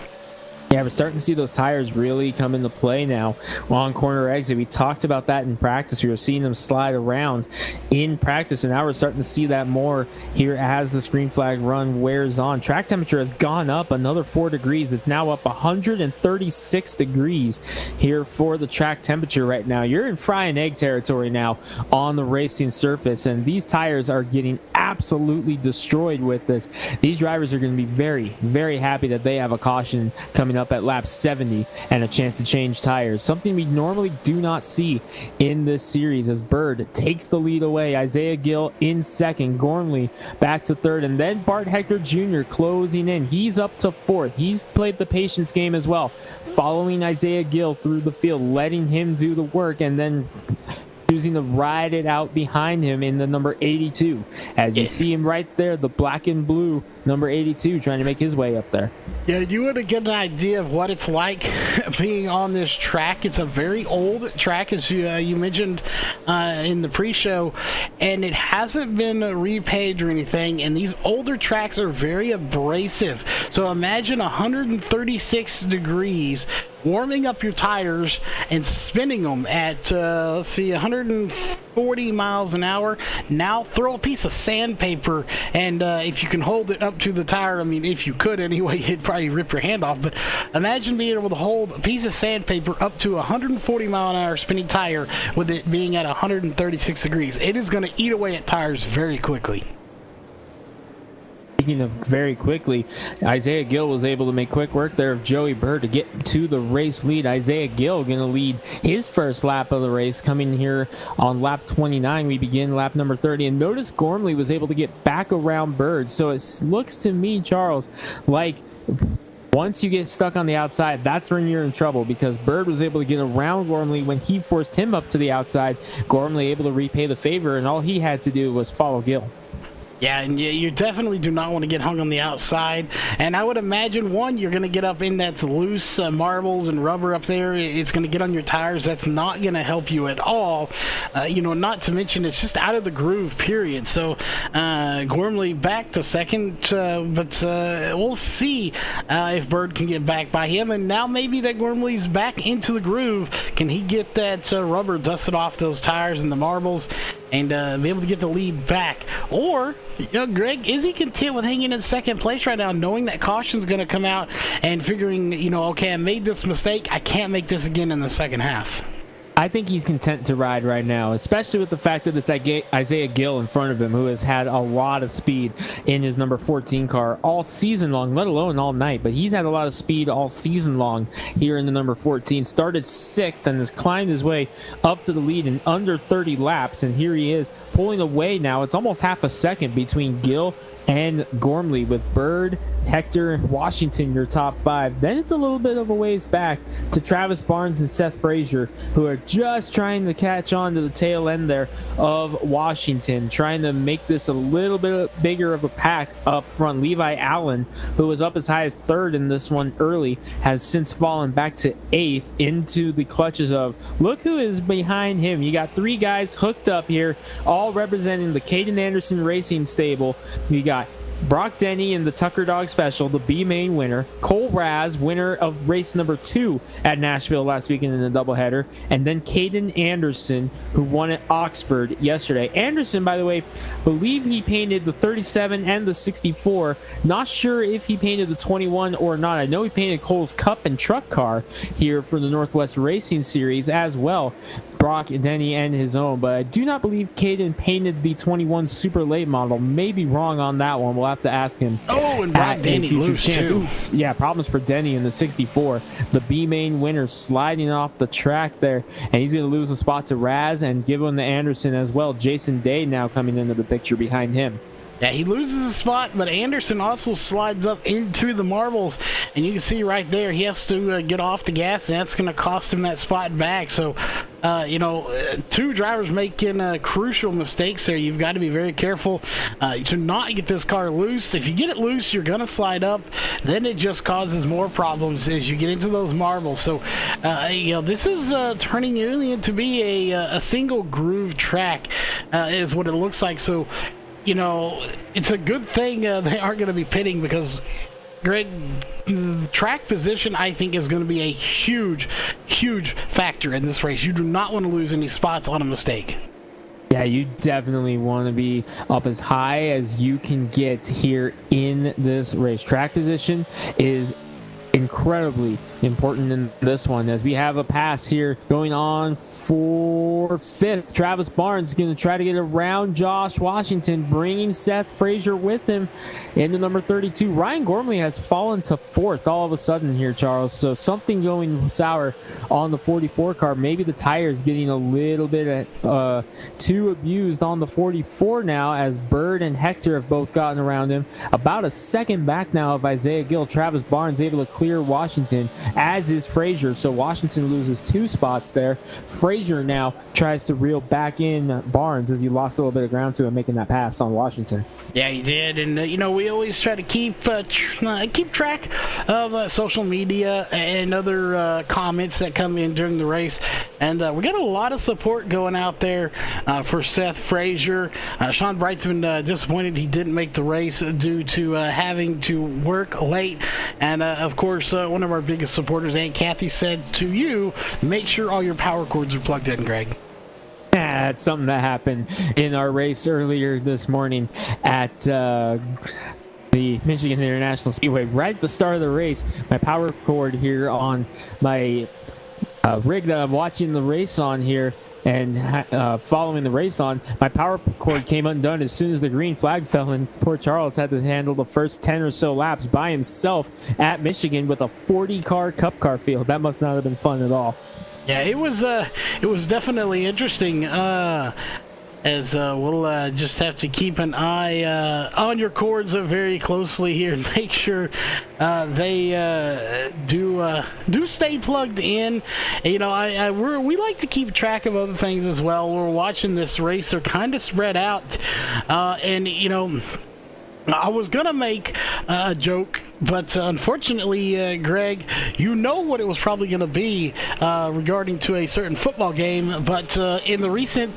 Yeah, we're starting to see those tires really come into play now on corner exit. We talked about that in practice. We were seeing them slide around in practice, and now we're starting to see that more here as the green flag run wears on. Track temperature has gone up another 4 degrees. It's now up 136 degrees here for the track temperature right now. You're in fry and egg territory now on the racing surface, and these tires are getting absolutely destroyed with this. These drivers are going to be very, very happy that they have a caution coming up at lap 70 and a chance to change tires, something we normally do not see in this series, as Bird takes the lead away. Isaiah Gill in second, Gormley back to third, and then Bart Hector Jr. closing in. He's up to fourth. He's played the patience game as well, following Isaiah Gill through the field, letting him do the work, and then choosing to ride it out behind him in the number 82. As you see him right there, the black and blue number 82 trying to make his way up there. Yeah, you want to get an idea of what it's like being on this track. It's a very old track, as you mentioned in the pre-show, and it hasn't been repaved or anything, and these older tracks are very abrasive. So imagine 136 degrees, warming up your tires and spinning them at, 140 miles an hour. Now throw a piece of sandpaper, and if you can hold it up to the tire, I mean, if you could anyway, it'd probably rip your hand off, but imagine being able to hold a piece of sandpaper up to 140 mile an hour spinning tire with it being at 136 degrees. It is going to eat away at tires very quickly. Speaking of very quickly, Isaiah Gill was able to make quick work there of Joey Bird to get to the race lead. Isaiah Gill going to lead his first lap of the race, coming here on lap 29. We begin lap number 30, and notice Gormley was able to get back around Bird. So it looks to me, Charles, like once you get stuck on the outside, that's when you're in trouble, because Bird was able to get around Gormley when he forced him up to the outside. Gormley able to repay the favor, and all he had to do was follow Gill. Yeah, and you definitely do not want to get hung on the outside. And I would imagine, one, you're going to get up in that loose marbles and rubber up there. It's going to get on your tires. That's not going to help you at all. Not to mention it's just out of the groove, period. So Gormley back to second, but we'll see if Bird can get back by him. And now maybe that Gormley's back into the groove. Can he get that rubber dusted off those tires and the marbles and be able to get the lead back? Or, Greg, is he content with hanging in second place right now, knowing that caution's going to come out and figuring, okay, I made this mistake, I can't make this again in the second half? I think he's content to ride right now, especially with the fact that it's Isaiah Gill in front of him, who has had a lot of speed in his number 14 car all season long, let alone all night. But he's had a lot of speed all season long here in the number 14. Started 6th and has climbed his way up to the lead in under 30 laps. And here he is pulling away now. It's almost half a second between Gill and Gormley, with Bird, Hector, Washington your top 5. Then it's a little bit of a ways back to Travis Barnes and Seth Frazier, who are just trying to catch on to the tail end there of Washington, trying to make this a little bit bigger of a pack up front. Levi Allen, who was up as high as 3rd in this one early, has since fallen back to 8th into the clutches of, look who is behind him. You got 3 guys hooked up here, all representing the Caden Anderson Racing stable. You got Brock Denny in the Tucker Dog Special, the B main winner. Cole Raz, winner of race number 2 at Nashville last weekend in the doubleheader. And then Caden Anderson, who won at Oxford yesterday. Anderson, by the way, believe he painted the 37 and the 64. Not sure if he painted the 21 or not. I know he painted Cole's Cup and Truck car here for the Northwest Racing Series as well. Brock, Denny, and his own, but I do not believe Caden painted the 21 super late model. Maybe wrong on that one. We'll have to ask him. Oh, and Brock Denny loose too. Oops. Yeah, problems for Denny in the 64. The B main winner sliding off the track there, and he's going to lose a spot to Raz and give him to Anderson as well. Jason Day now coming into the picture behind him. Yeah, he loses a spot, but Anderson also slides up into the marbles, and you can see right there he has to get off the gas, and that's going to cost him that spot back. So, two drivers making crucial mistakes there. You've got to be very careful to not get this car loose. If you get it loose, you're going to slide up. Then it just causes more problems as you get into those marbles. So, this is turning really into be a single groove track is what it looks like. So, it's a good thing they aren't going to be pitting because, Greg, track position, I think, is going to be a huge, huge factor in this race. You do not want to lose any spots on a mistake. Yeah, you definitely want to be up as high as you can get here in this race. Track position is incredibly important in this one as we have a pass here going on for 5th. Travis Barnes going to try to get around Josh Washington, bringing Seth Frazier with him into number 32. Ryan Gormley has fallen to 4th all of a sudden here, Charles. So something going sour on the 44 car. Maybe the tire is getting a little bit too abused on the 44 now as Bird and Hector have both gotten around him. About a second back now of Isaiah Gill. Travis Barnes able to clear Washington, as is Frazier. So Washington loses 2 spots there. Frazier now tries to reel back in Barnes as he lost a little bit of ground to him making that pass on Washington. Yeah, he did. And, we always try to keep track of social media and other comments that come in during the race. And we got a lot of support going out there for Seth Frazier. Sean Brightsman disappointed he didn't make the race due to having to work late. And, of course, one of our biggest supporters, Aunt Kathy, said to you, make sure all your power cords are plugged in, Greg. Yeah, that's something that happened in our race earlier this morning at the Michigan International Speedway. Right at the start of the race, my power cord here on my rig that I'm watching the race on here and following the race on, my power cord came undone as soon as the green flag fell, and poor Charles had to handle the first 10 or so laps by himself at Michigan with a 40-car Cup car field. That must not have been fun at all. Yeah, it was definitely interesting. As we'll just have to keep an eye on your cords very closely here and make sure they do stay plugged in. We like to keep track of other things as well. We're watching this race; they're kind of spread out, and I was gonna make a joke, but unfortunately, Greg, you know what it was probably going to be regarding to a certain football game, but in the recent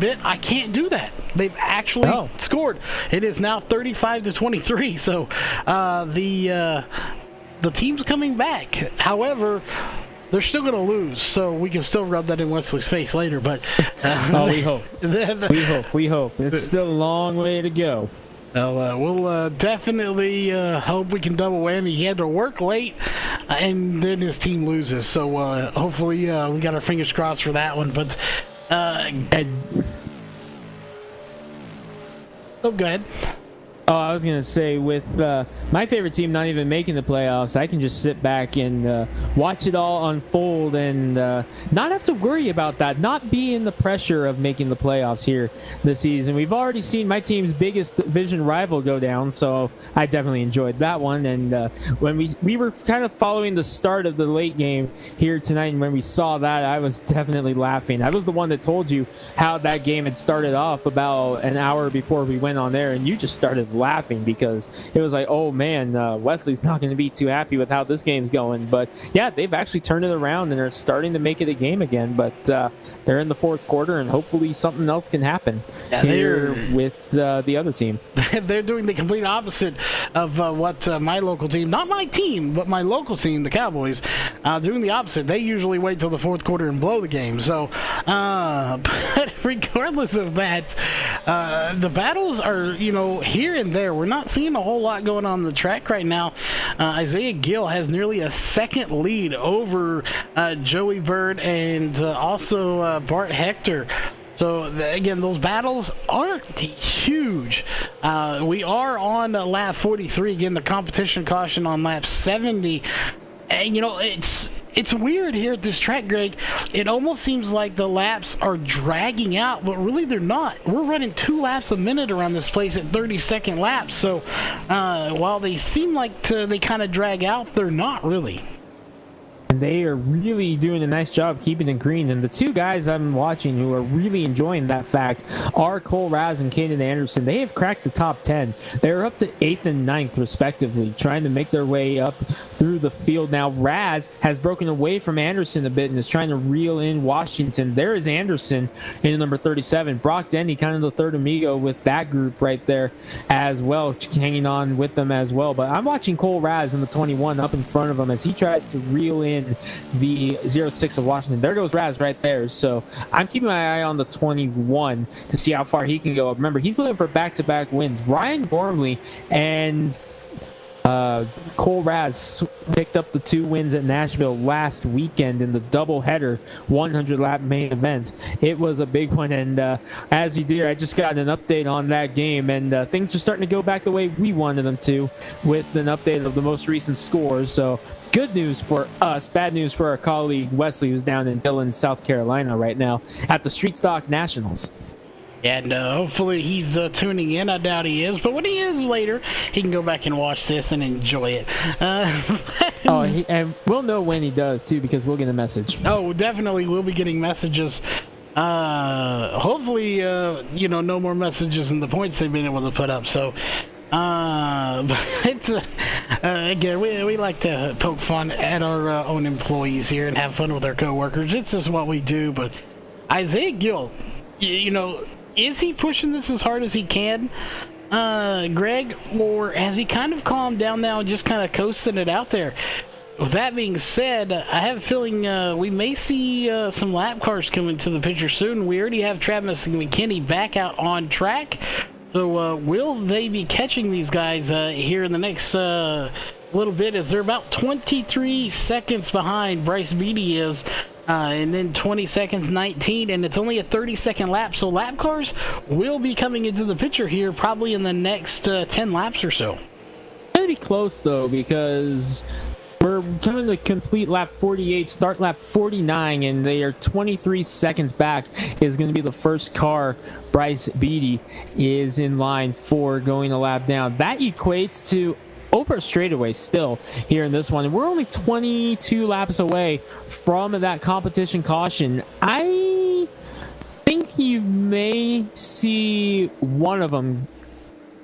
bit, I can't do that. They've actually scored. It is now 35-23, so the team's coming back. However, they're still going to lose, so we can still rub that in Wesley's face later, but... we hope. We hope. It's still a long way to go. Well, we'll definitely hope we can double whammy. He had to work late, and then his team loses. So hopefully we got our fingers crossed for that one. But go ahead. Oh, I was going to say, with my favorite team not even making the playoffs, I can just sit back and watch it all unfold and not have to worry about that, not be in the pressure of making the playoffs here this season. We've already seen my team's biggest division rival go down, so I definitely enjoyed that one. And when we were kind of following the start of the late game here tonight, and when we saw that, I was definitely laughing. I was the one that told you how that game had started off about an hour before we went on there, and you just started laughing because it was like, oh man, Wesley's not going to be too happy with how this game's going. But yeah, they've actually turned it around and are starting to make it a game again. But they're in the fourth quarter, and hopefully something else can happen here with the other team. They're doing the complete opposite of what my local team, not my team, but my local team, the Cowboys, doing the opposite. They usually wait till the fourth quarter and blow the game. So, but regardless of that, the battles are, here and there. We're not seeing a whole lot going on the track right now. Isaiah Gill has nearly a second lead over Joey Bird and also Bart Hector. So, again, those battles aren't huge. We are on lap 43. Again, the competition caution on lap 70. And, it's weird here at this track, Greg. It almost seems like the laps are dragging out, but really they're not. We're running 2 laps a minute around this place at 30-second laps. So, while they seem like they kind of drag out, they're not really. And they are really doing a nice job keeping it green. And the two guys I'm watching who are really enjoying that fact are Cole Raz and Caden Anderson. They have cracked the top 10. They're up to 8th and 9th, respectively, trying to make their way up through the field. Now, Raz has broken away from Anderson a bit and is trying to reel in Washington. There is Anderson in number 37. Brock Denny, kind of the third amigo with that group right there as well, hanging on with them as well. But I'm watching Cole Raz in the 21 up in front of him as he tries to reel in the 06 of Washington. There goes Raz right there. So I'm keeping my eye on the 21 to see how far he can go. Remember, he's looking for back-to-back wins. Ryan Gormley and Cole Raz picked up the 2 wins at Nashville last weekend in the doubleheader 100-lap main event. It was a big one, and as you did, I just got an update on that game, and things are starting to go back the way we wanted them to with an update of the most recent scores. So good news for us, bad news for our colleague Wesley, who's down in Dillon, South Carolina right now at the Street Stock Nationals. And hopefully he's tuning in. I doubt he is, but when he is later, he can go back and watch this and enjoy it. And we'll know when he does too, because we'll get a message. Oh, definitely, we'll be getting messages. Hopefully, no more messages than the points they've been able to put up. So, again, we like to poke fun at our own employees here and have fun with our coworkers. It's just what we do. But Isaiah Gill, is he pushing this as hard as he can, Greg, or has he kind of calmed down now and just kind of coasting it out there? With that being said, I have a feeling we may see some lap cars coming to the picture soon. We already have Travis and McKinney back out on track. So will they be catching these guys here in the next little bit, as they're about 23 seconds behind Bryce Beatty is, and then 20 seconds 19, and it's only a 30-second lap. So lap cars will be coming into the picture here probably in the next 10 laps or so. It's going to be close, though, because we're coming to complete lap 48, start lap 49, and they are 23 seconds back is going to be the first car Bryce Beatty is in line for going a lap down. That equates to over a straightaway still here in this one. We're only 22 laps away from that competition caution. I think you may see one of them,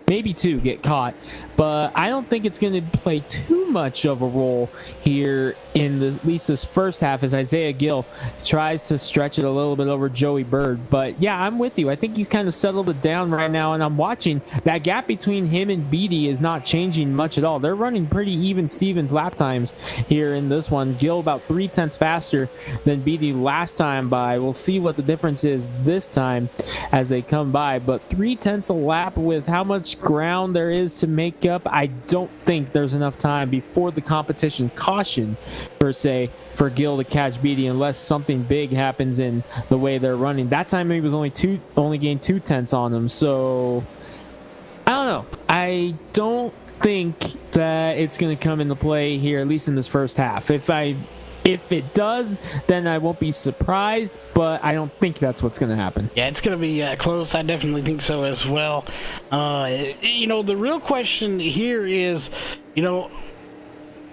maybe 2, get caught, but I don't think it's going to play too much of a role here in at least this first half, as Isaiah Gill tries to stretch it a little bit over Joey Bird. But yeah, I'm with you. I think he's kind of settled it down right now, and I'm watching that gap between him and Beatty is not changing much at all. They're running pretty even Stevens lap times here in this one. Gill about 0.3 faster than Beatty last time by. We'll see what the difference is this time as they come by, but 0.3 a lap with how much ground there is to make up, I don't think there's enough time before the competition caution per se for Gill to catch Beatty unless something big happens in the way they're running. That time he was only gained 0.2 on them. So I don't know. I don't think that it's going to come into play here, at least in this first half. If it does, then I won't be surprised, but I don't think that's what's going to happen. Yeah, it's going to be close. I definitely think so as well. The real question here is,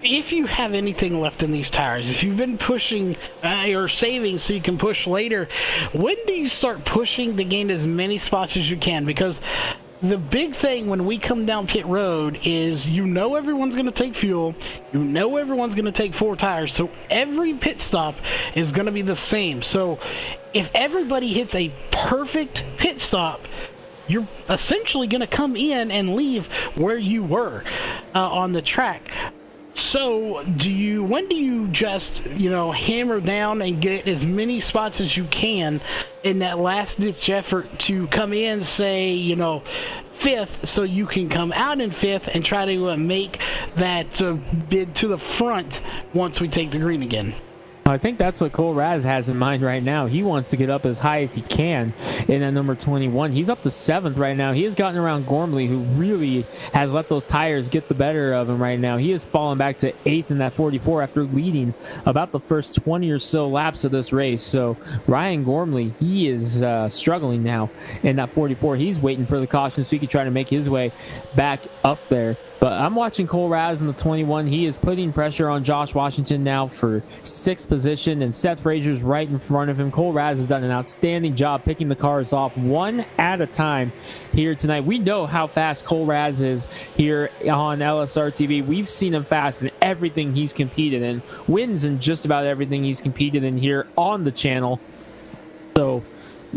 if you have anything left in these tires, if you've been pushing or saving so you can push later, when do you start pushing to gain as many spots as you can? Because the big thing when we come down pit road is everyone's going to take fuel, everyone's going to take 4 tires, so every pit stop is going to be the same. So if everybody hits a perfect pit stop, you're essentially going to come in and leave where you were on the track. So when do you just, hammer down and get as many spots as you can in that last ditch effort to come in, say, 5th, so you can come out in 5th and try to make that bid to the front once we take the green again? I think that's what Cole Raz has in mind right now. He wants to get up as high as he can in that number 21. He's up to 7th right now. He has gotten around Gormley, who really has let those tires get the better of him right now. He has fallen back to 8th in that 44 after leading about the first 20 or so laps of this race. So Ryan Gormley, he is struggling now in that 44. He's waiting for the caution so he can try to make his way back up there. But I'm watching Cole Raz in the 21. He is putting pressure on Josh Washington now for 6th position, and Seth Frazier's right in front of him. Cole Raz has done an outstanding job picking the cars off one at a time here tonight. We know how fast Cole Raz is here on LSR TV. We've seen him fast in everything he's competed in, wins in just about everything he's competed in here on the channel. So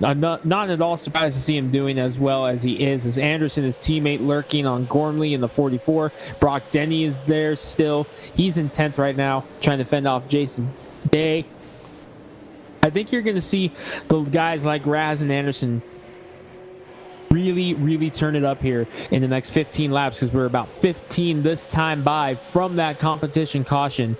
I'm not at all surprised to see him doing as well as he is. As Anderson, his teammate, lurking on Gormley in the 44. Brock Denny is there still. He's in 10th right now, trying to fend off Jason Day. I think you're going to see the guys like Raz and Anderson really turn it up here in the next 15 laps, because we're about 15 this time by from that competition caution,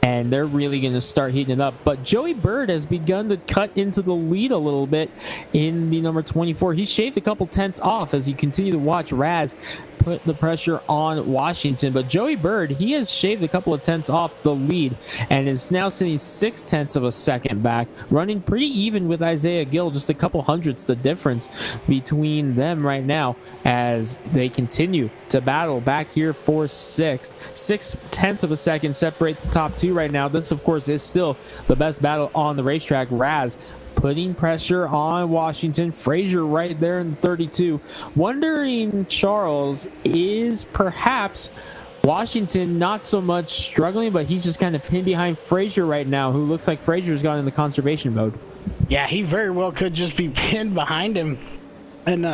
and they're really going to start heating it up. But Joey Bird has begun to cut into the lead a little bit in the number 24. He shaved a couple tenths off as you continue to watch Raz put the pressure on Washington. But Joey Bird, he has shaved a couple of tenths off the lead and is now sitting 6/10 of a second back, running pretty even with Isaiah Gill, just a couple hundredths the difference between them right now as they continue to battle back here for 6th. 6/10 of a second separate the top two right now. This, of course, is still the best battle on the racetrack. Raz putting pressure on Washington. Frazier right there in the 32. Wondering, Charles, is perhaps Washington not so much struggling, but he's just kind of pinned behind Frazier right now, who looks like Frazier's gone into conservation mode. Yeah, he very well could just be pinned behind him. And,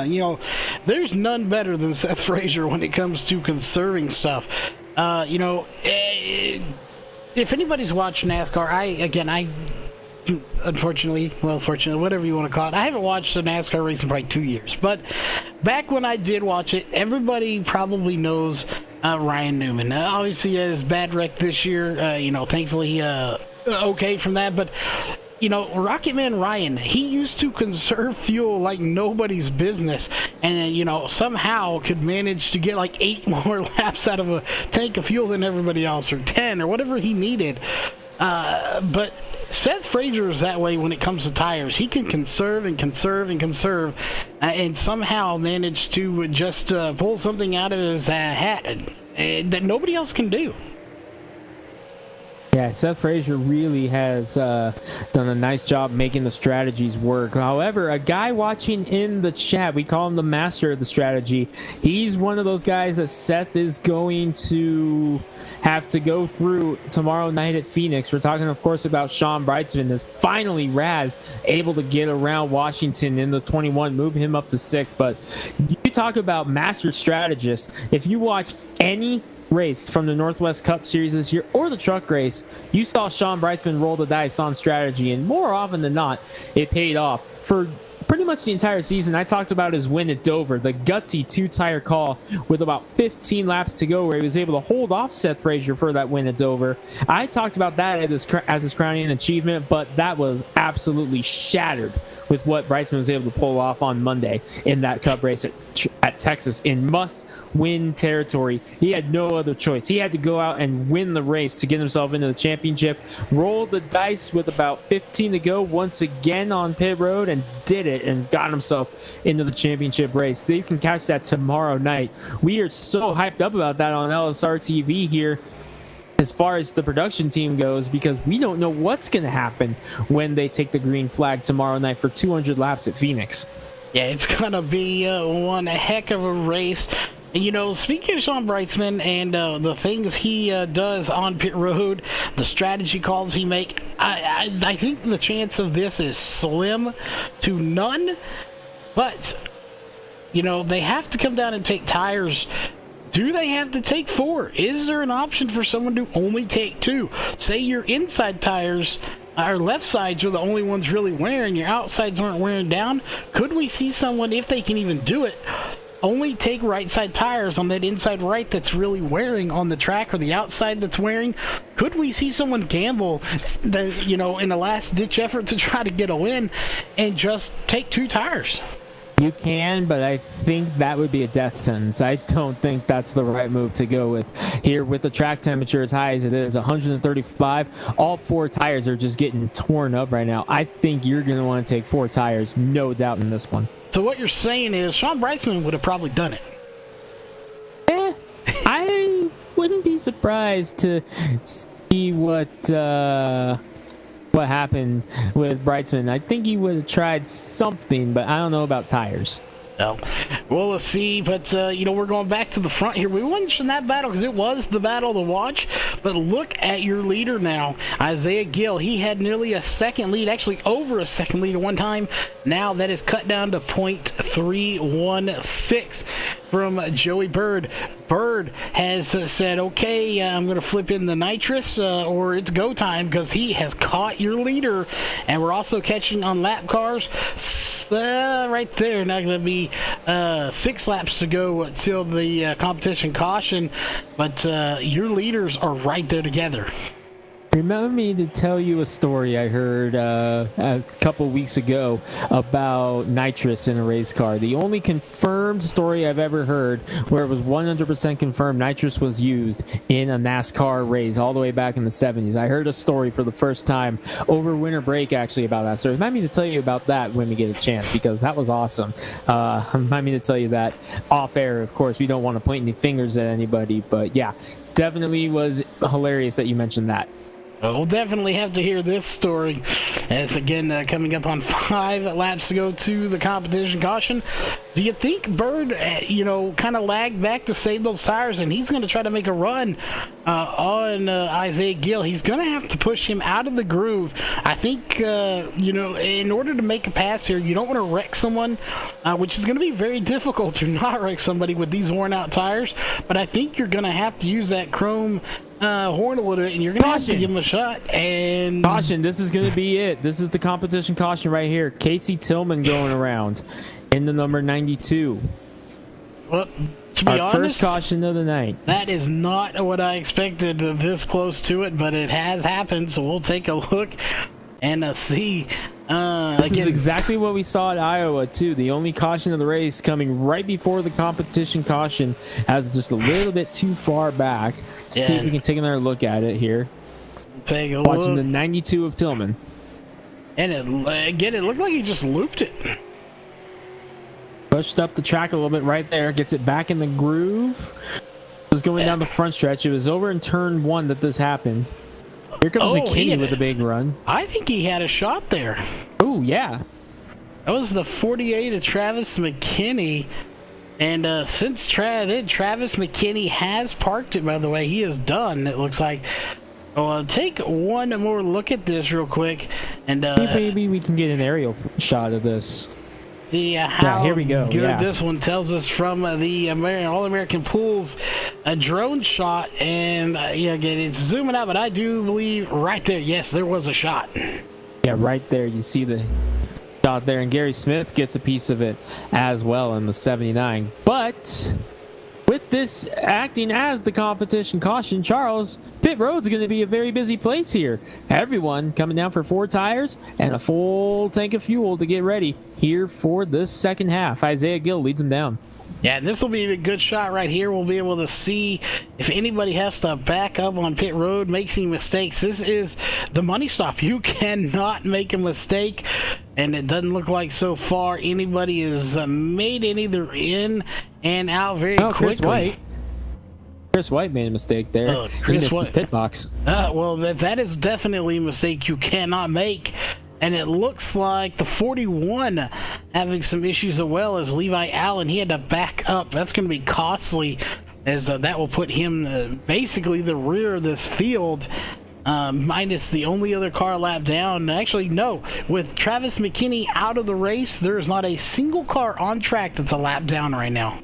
there's none better than Seth Frazier when it comes to conserving stuff. If anybody's watched NASCAR, fortunately, whatever you want to call it, I haven't watched a NASCAR race in probably 2 years. But back when I did watch it, everybody probably knows Ryan Newman. Obviously, he has bad wreck this year. Thankfully, okay from that. But Rocket Man Ryan, he used to conserve fuel like nobody's business, and somehow could manage to get like 8 more laps out of a tank of fuel than everybody else, or 10, or whatever he needed. But Seth Frazier is that way when it comes to tires. He can conserve and somehow manage to just pull something out of his hat that nobody else can do. Yeah, Seth Frazier really has done a nice job making the strategies work. However, a guy watching in the chat, we call him the master of the strategy. He's one of those guys that Seth is going to have to go through tomorrow night at Phoenix. We're talking, of course, about Sean Brightsman. Is finally Raz able to get around Washington in the 21, move him up to 6th. But you talk about master strategist. If you watch any race from the Northwest Cup Series this year or the truck race, you saw Sean Brightsman roll the dice on strategy, and more often than not, it paid off. For pretty much the entire season, I talked about his win at Dover, the gutsy 2-tire call with about 15 laps to go, where he was able to hold off Seth Frazier for that win at Dover. I talked about that as his crowning achievement, but that was absolutely shattered with what Brightsman was able to pull off on Monday in that Cup race at Texas in must-win territory. He had no other choice. He had to go out and win the race to get himself into the championship. Rolled the dice with about 15 to go once again on pit road and did it and got himself into the championship race. They can catch that tomorrow night. We are so hyped up about that on LSR TV here as far as the production team goes, because we don't know what's going to happen when they take the green flag tomorrow night for 200 laps at Phoenix. Yeah, it's gonna be one heck of a race. And, you know, speaking of Sean Brightsman and the things he does on pit road, the strategy calls he make, I think the chance of this is slim to none. But, you know, they have to come down and take tires. Do they have to take 4? Is there an option for someone to only take 2? Say your inside tires, our left sides are the only ones really wearing, your outsides aren't wearing down. Could we see someone, if they can even do it, only take right side tires on that inside right that's really wearing on the track, or the outside that's wearing? Could we see someone gamble, you know, in a last ditch effort to try to get a win and just take 2 tires? You can, but I think that would be a death sentence. I don't think that's the right move to go with here with the track temperature as high as it is, 135. All 4 tires are just getting torn up right now. I think you're going to want to take 4 tires, no doubt in this one. So what you're saying is Sean Brightsman would have probably done it. I wouldn't be surprised to see what happened with Brightsman. I think he would have tried something, but I don't know about tires. No. Well, let's see. But, you know, we're going back to the front here. We mentioned that battle because it was the battle to watch. But look at your leader now, Isaiah Gill. He had nearly a second lead, actually over a second lead at one time. Now that is cut down to .316 from Joey Bird. Bird has said, okay, I'm going to flip in the nitrous or it's go time, because he has caught your leader. And we're also catching on lap cars. Right there, not going to be 6 laps to go till the competition caution, but your leaders are right there together. Remember me to tell you a story I heard a couple weeks ago about nitrous in a race car. The only confirmed story I've ever heard where it was 100% confirmed nitrous was used in a NASCAR race all the way back in the 70s. I heard a story for the first time over winter break actually about that. So remind me to tell you about that when we get a chance, because that was awesome. Remind me to tell you that off air. Of course, we don't want to point any fingers at anybody, but yeah, definitely was hilarious that you mentioned that. We'll definitely have to hear this story. As again, coming up on 5 laps to go to the competition caution. Do you think Bird, you know, kind of lagged back to save those tires, and he's going to try to make a run on Isaiah Gill? He's going to have to push him out of the groove. I think, you know, in order to make a pass here, you don't want to wreck someone, which is going to be very difficult to not wreck somebody with these worn out tires. But I think you're going to have to use that chrome horn a little bit, and you're going to have to give him a shot. And caution, this is going to be it. This is the competition caution right here. Casey Tillman going around in the number 92. Well, to be Our honest, first caution of the night. that is not what I expected this close to it, but it has happened, so we'll take a look and see. This is exactly what we saw at Iowa, too. The only caution of the race coming right before the competition caution, as just a little bit too far back. Let's see if we can take another look at it here. Take a Watching look. the 92 of Tillman. And it looked like he just looped it. Pushed up the track a little bit right there. Gets it back in the groove. Was going down the front stretch. It was over in turn 1 that this happened. Here comes McKinney with a big run. I think he had a shot there. Oh, yeah. That was the 48 of Travis McKinney. And since Travis McKinney has parked it, by the way, he is done, it looks like. Well, take one more look at this real quick. And maybe we can get an aerial shot of this. see how here we go. good this one tells us from the All-American Pools, a drone shot. And yeah, again, it's zooming out, but I do believe right there, yes, there was a shot. Yeah, right there. You see the shot there, and Gary Smith gets a piece of it as well in the 79. But with this acting as the competition caution, Charles, pit road's going to be a very busy place here. Everyone coming down for 4 tires and a full tank of fuel to get ready here for this second half. Isaiah Gill leads them down. Yeah, this will be a good shot right here. We'll be able to see if anybody has to back up on pit road, makes any mistakes. This is the money stop. You cannot make a mistake, and it doesn't look like so far anybody has made it either in and out very quickly. Chris White made a mistake there. He missed his pit box. Well, that is definitely a mistake you cannot make. And it looks like the 41 having some issues as well as Levi Allen. He had to back up. That's going to be costly, as that will put him basically the rear of this field, minus the only other car lap down. Actually, no. With Travis McKinney out of the race, there is not a single car on track that's a lap down right now.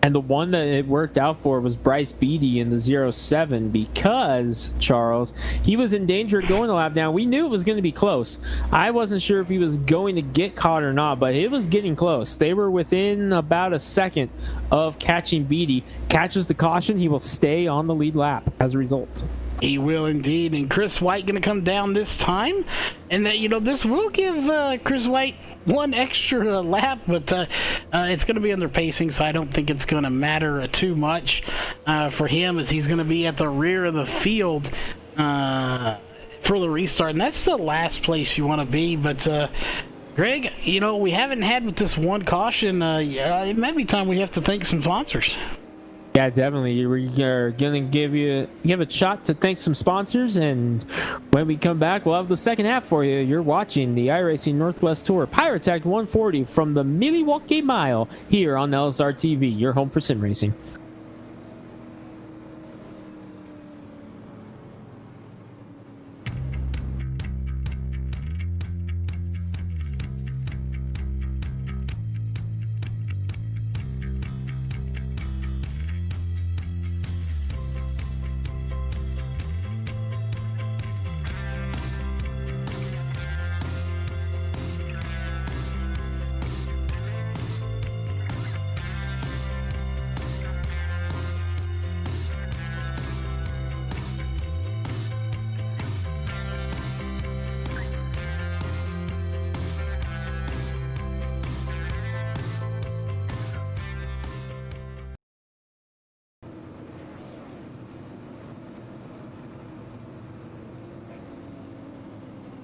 And the one that it worked out for was Bryce Beatty in the 07 because, Charles, he was in danger of going a lap down. We knew it was going to be close. I wasn't sure if he was going to get caught or not, but it was getting close. They were within about a second of catching Beatty. Catches the caution, he will stay on the lead lap as a result. He will indeed. And Chris White going to come down this time. And that, this will give Chris White one extra lap, but it's going to be under pacing, so I don't think it's going to matter too much for him, as he's going to be at the rear of the field for the restart. And that's the last place you want to be. But Greg, we haven't had with this one caution. It might be time we have to thank some sponsors. Yeah, definitely. We're going to give a shot to thank some sponsors, and when we come back, we'll have the second half for you. You're watching the iRacing Northwest Tour Pyrotech 140 from the Milwaukee Mile here on LSR TV, your home for sim racing.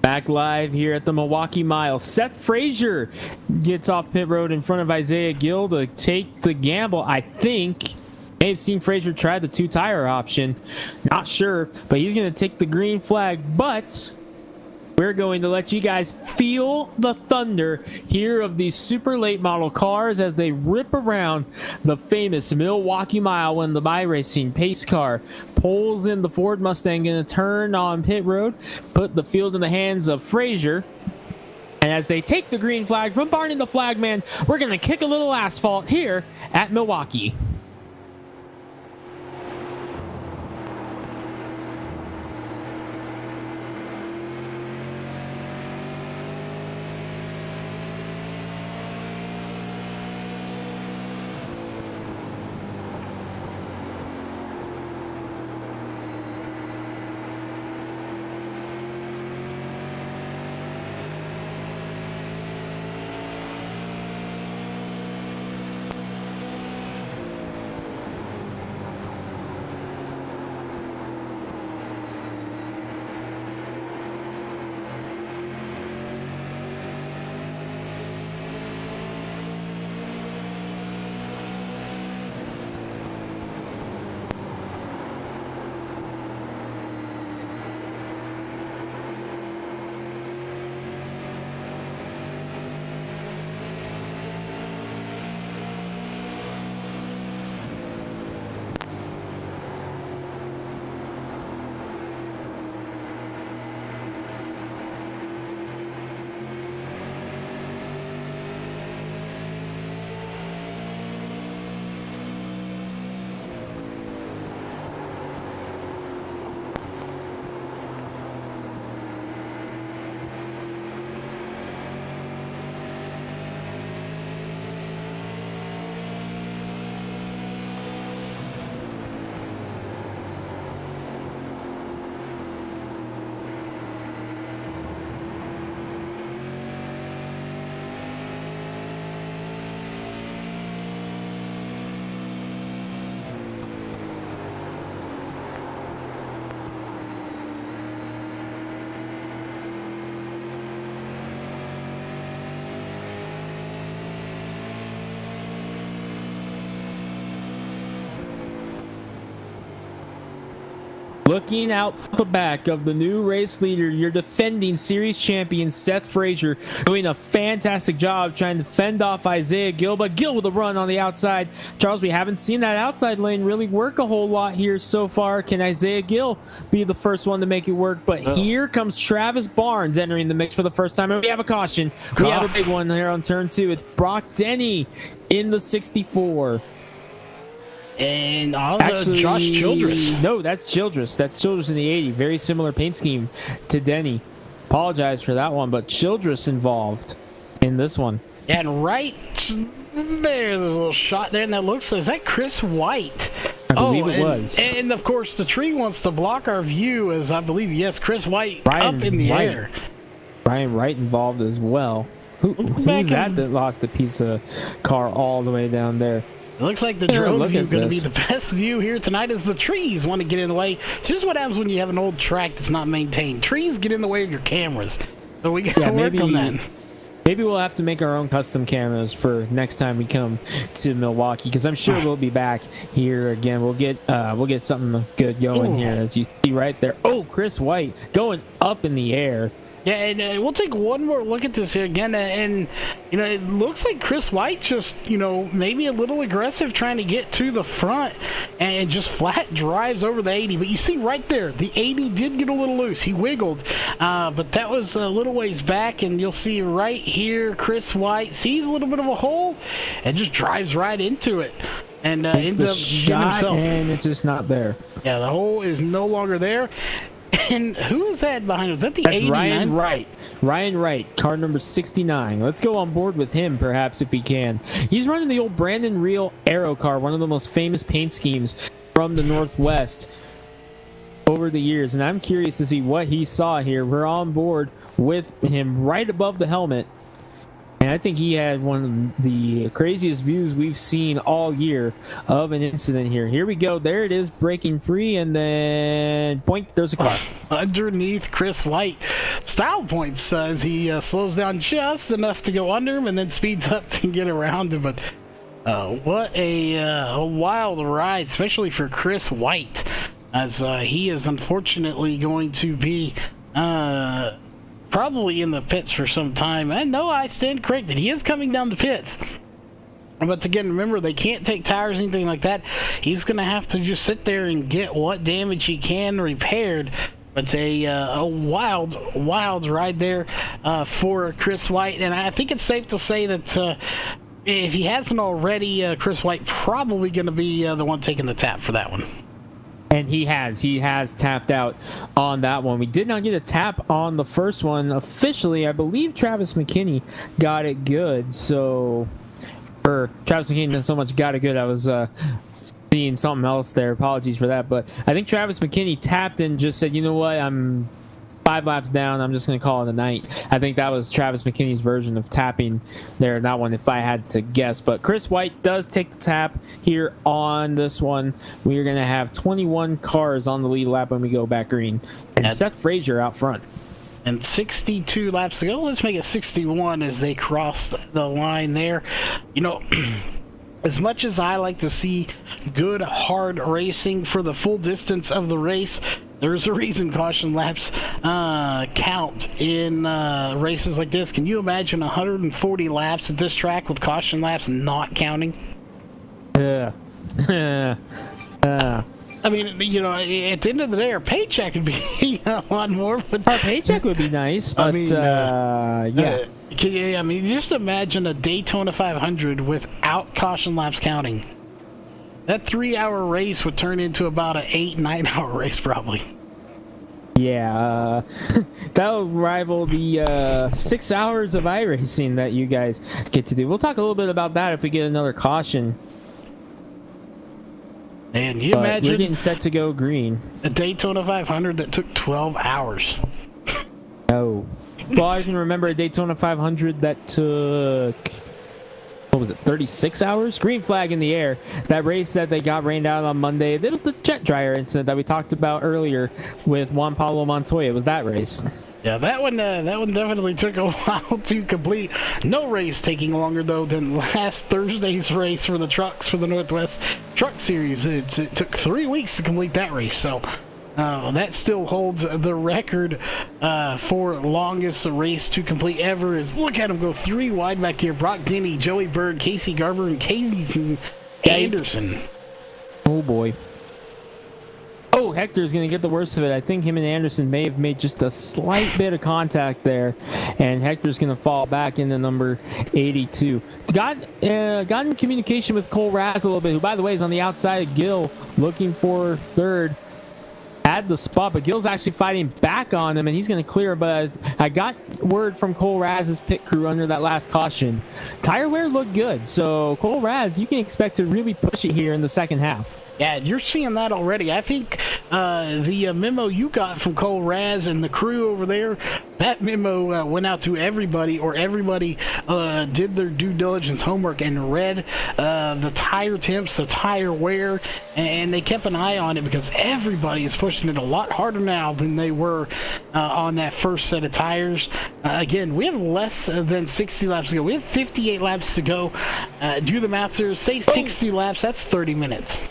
Back live here at the Milwaukee Mile. Seth Frazier gets off pit road in front of Isaiah Gill to take the gamble. I think may have seen Frazier try the 2-tire option. Not sure, but he's going to take the green flag. But we're going to let you guys feel the thunder here of these super late model cars as they rip around the famous Milwaukee Mile when the iRacing pace car pulls in the Ford Mustang, going to turn on pit road, put the field in the hands of Frazier. And as they take the green flag from Barney the Flagman, we're going to kick a little asphalt here at Milwaukee. Looking out the back of the new race leader, your defending series champion, Seth Frazier, doing a fantastic job trying to fend off Isaiah Gill, but Gill with a run on the outside. Charles, we haven't seen that outside lane really work a whole lot here so far. Can Isaiah Gill be the first one to make it work? But here comes Travis Barnes entering the mix for the first time, and we have a caution. We have a big one here on turn 2. It's Brock Denny in the 64. And actually, Josh Childress. No, that's Childress. That's Childress in the 80. Very similar paint scheme to Denny. Apologize for that one, but Childress involved in this one. And right there's a little shot there, and that looks, is that Chris White? I believe it was. And of course, the tree wants to block our view, as I believe, yes, Chris White up in the air. Brian Wright involved as well. Who's that lost a piece of car all the way down there? It looks like the drone view is going to be the best view here tonight, as the trees want to get in the way. It's just what happens when you have an old track that's not maintained. Trees get in the way of your cameras. So we got to work on that. Maybe we'll have to make our own custom cameras for next time we come to Milwaukee, because I'm sure we'll be back here again. We'll get something good going here, as you see right there. Oh, Chris White going up in the air. Yeah, and we'll take one more look at this here again, and you know, it looks like Chris White just, you know, maybe a little aggressive trying to get to the front and just flat drives over the 80. But you see right there, the 80 did get a little loose. He wiggled, but that was a little ways back, and you'll see right here, Chris White sees a little bit of a hole and just drives right into it. And ends up getting himself. And it's just not there. Yeah, the hole is no longer there. And who is that behind him? Is that the That's 89? Ryan Wright. Ryan Wright, car number 69. Let's go on board with him, perhaps, if we can. He's running the old Brandon Reel Aero car, one of the most famous paint schemes from the Northwest over the years. And I'm curious to see what he saw here. We're on board with him right above the helmet. And I think he had one of the craziest views we've seen all year of an incident here. Here we go. There it is, breaking free, and then point. There's a car. Underneath Chris White. Style points as he slows down just enough to go under him and then speeds up to get around him. But what a wild ride, especially for Chris White, as he is unfortunately going to be probably in the pits for some time. And no, I stand corrected. He is coming down the pits. But again, remember, they can't take tires, anything like that. He's going to have to just sit there and get what damage he can repaired. But a wild ride there for Chris White. And I think it's safe to say that if he hasn't already, Chris White probably going to be the one taking the tap for that one. And he has tapped out on that one. We did not get a tap on the first one officially. I believe Travis McKinney got it good. So, or Travis McKinney not so much got it good. I was seeing something else there. Apologies for that. But I think Travis McKinney tapped and just said, you know what, I'm 5 laps down. I'm just going to call it a night. I think that was Travis McKinney's version of tapping there, that one, if I had to guess. But Chris White does take the tap here on this one. We are going to have 21 cars on the lead lap when we go back green. And Seth Frazier out front. And 62 laps to go. Let's make it 61 as they cross the line there. You know, as much as I like to see good, hard racing for the full distance of the race, there's a reason caution laps count in races like this. Can you imagine 140 laps at this track with caution laps not counting? I mean, you know, at the end of the day, our paycheck would be a lot more. But our paycheck would be nice, but I mean, yeah. I mean, just imagine a Daytona 500 without caution laps counting. That 3-hour race would turn into about an 8-9 hour race, probably. Yeah, that'll rival the 6 hours of iRacing that you guys get to do. We'll talk a little bit about that if we get another caution. And you imagine we're getting set to go green. A Daytona 500 that took 12 hours. Oh. Well, I can remember a Daytona 500 that took, what was it, 36 hours? Green flag in the air. That race that they got rained out on Monday, that was the jet dryer incident that we talked about earlier with Juan Pablo Montoya. It was that race. Yeah, that one definitely took a while to complete. No race taking longer, though, than last Thursday's race for the trucks for the Northwest Truck Series. It took 3 weeks to complete that race, so That still holds the record for longest race to complete ever. Is look at him go 3 wide back here. Brock Denny, Joey Berg, Casey Garber, and Casey Anderson. Oh boy. Oh, Hector's going to get the worst of it. I think him and Anderson may have made just a slight bit of contact there, and Hector's going to fall back into number 82. Got in communication with Cole Raz a little bit, who, by the way, is on the outside of Gill, looking for third. Had the spot, but Gill's actually fighting back on him, and he's going to clear. But I got word from Cole Raz's pit crew under that last caution. Tire wear looked good, so Cole Raz, you can expect to really push it here in the second half. Yeah, you're seeing that already. I think the memo you got from Cole Raz and the crew over there, that memo went out to everybody, or everybody did their due diligence homework and read the tire temps, the tire wear, and they kept an eye on it because everybody is pushing it a lot harder now than they were on that first set of tires. Again, we have less than 60 laps to go. We have 58 laps to go. Do the math here. Say 60 laps, that's 30 minutes.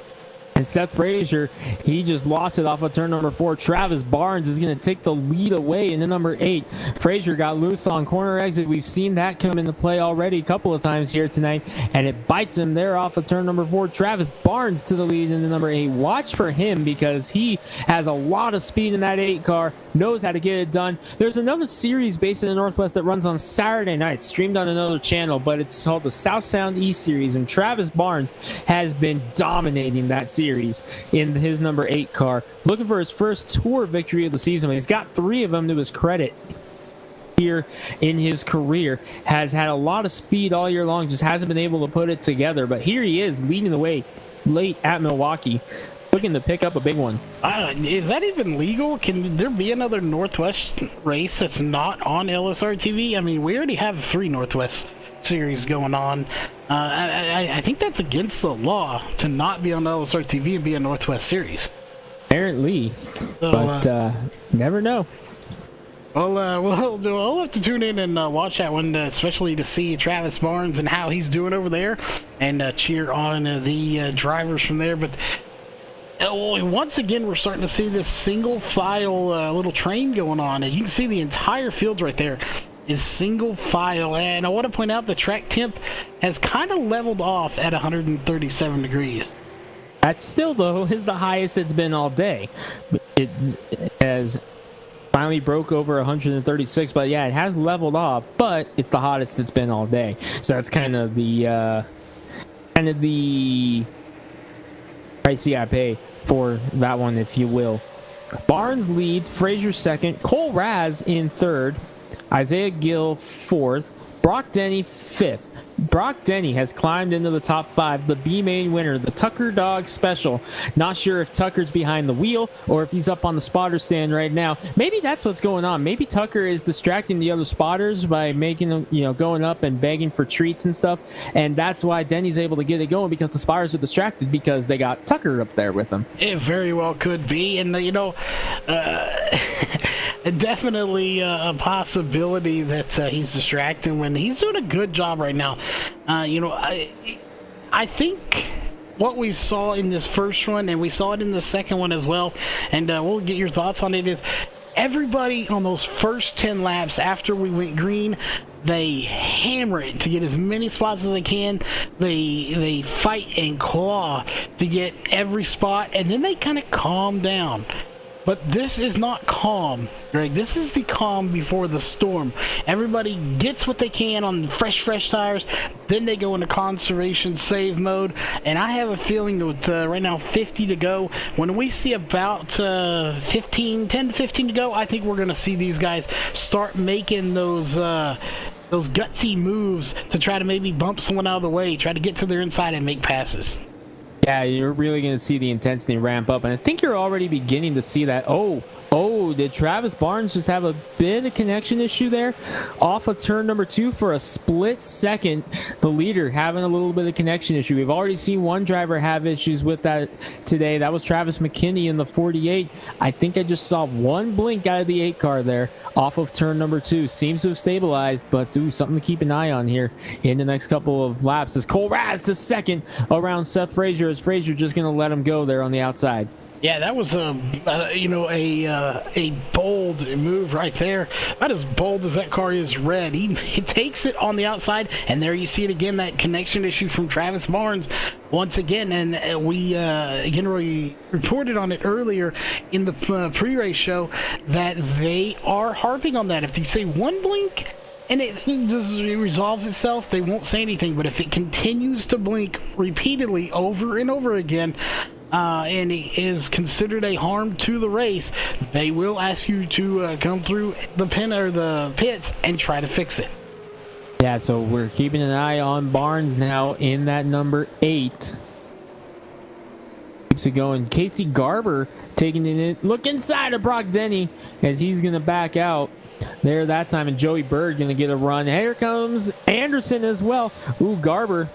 And Seth Frazier, he just lost it off of turn number 4. Travis Barnes is going to take the lead away into number 8. Frazier got loose on corner exit. We've seen that come into play already a couple of times here tonight, and it bites him there off of turn number 4. Travis Barnes to the lead into number 8. Watch for him because he has a lot of speed in that 8 car, knows how to get it done. There's another series based in the Northwest that runs on Saturday night, streamed on another channel, but it's called the South Sound East Series, and Travis Barnes has been dominating that series in his number 8 car, looking for his first tour victory of the season. He's got 3 of them to his credit here in his career. Has had a lot of speed all year long, just hasn't been able to put it together, but here he is leading the way late at Milwaukee, looking to pick up a big one. Is that even legal? Can there be another Northwest race that's not on LSR TV? I mean, we already have 3 Northwest series going on. I think that's against the law to not be on LSR TV and be a Northwest series. Apparently, So, but never know. Well, we'll have to tune in and watch that one, especially to see Travis Barnes and how he's doing over there, and cheer on the drivers from there. But once again, we're starting to see this single file little train going on, and you can see the entire field right there is single file. And I want to point out the track temp has kind of leveled off at 137 degrees. That still, though, is the highest it's been all day. It has finally broke over 136, but yeah, it has leveled off, but it's the hottest it's been all day. So that's kind of the price I pay for that one, if you will. Barnes leads, Frazier second, Cole Raz in third, Isaiah Gill fourth, Brock Denny fifth. Brock Denny has climbed into the top 5, the B-Main winner, the Tucker Dog Special. Not sure if Tucker's behind the wheel or if he's up on the spotter stand right now. Maybe that's what's going on. Maybe Tucker is distracting the other spotters by making them, going up and begging for treats and stuff. And that's why Denny's able to get it going, because the spotters are distracted because they got Tucker up there with them. It very well could be. And, definitely a possibility that he's distracting when he's doing a good job right now. I think what we saw in this first one, and we saw it in the second one as well, and we'll get your thoughts on it, is everybody on those first 10 laps after we went green, they hammer it to get as many spots as they can. They fight and claw to get every spot, and then they kind of calm down. But this is not calm, Greg. This is the calm before the storm. Everybody gets what they can on fresh tires. Then they go into conservation save mode. And I have a feeling with right now 50 to go, when we see about 10 to 15 to go, I think we're going to see these guys start making those gutsy moves to try to maybe bump someone out of the way, try to get to their inside and make passes. Yeah, you're really going to see the intensity ramp up, and I think you're already beginning to see that. Oh, did Travis Barnes just have a bit of connection issue there? Off of turn number 2 for a split second, the leader having a little bit of connection issue. We've already seen one driver have issues with that today. That was Travis McKinney in the 48. I think I just saw one blink out of the 8 car there off of turn number 2. Seems to have stabilized, but something to keep an eye on here in the next couple of laps. As Cole Raz to second around Seth Frazier, as Frazier just going to let him go there on the outside. Yeah, that was a bold move right there. About as bold as that car is red. He takes it on the outside, and there you see it again. That connection issue from Travis Barnes once again, and we reported on it earlier in the pre-race show that they are harping on that. If you say one blink and it resolves itself, they won't say anything. But if it continues to blink repeatedly over and over again, and it is considered a harm to the race, they will ask you to come through the pin or the pits and try to fix it. Yeah, so we're keeping an eye on Barnes now in that number 8. Keeps it going. Casey Garber taking it in. Look inside of Brock Denny as he's going to back out there that time, and Joey Bird going to get a run. Here comes Anderson as well. Ooh, Garber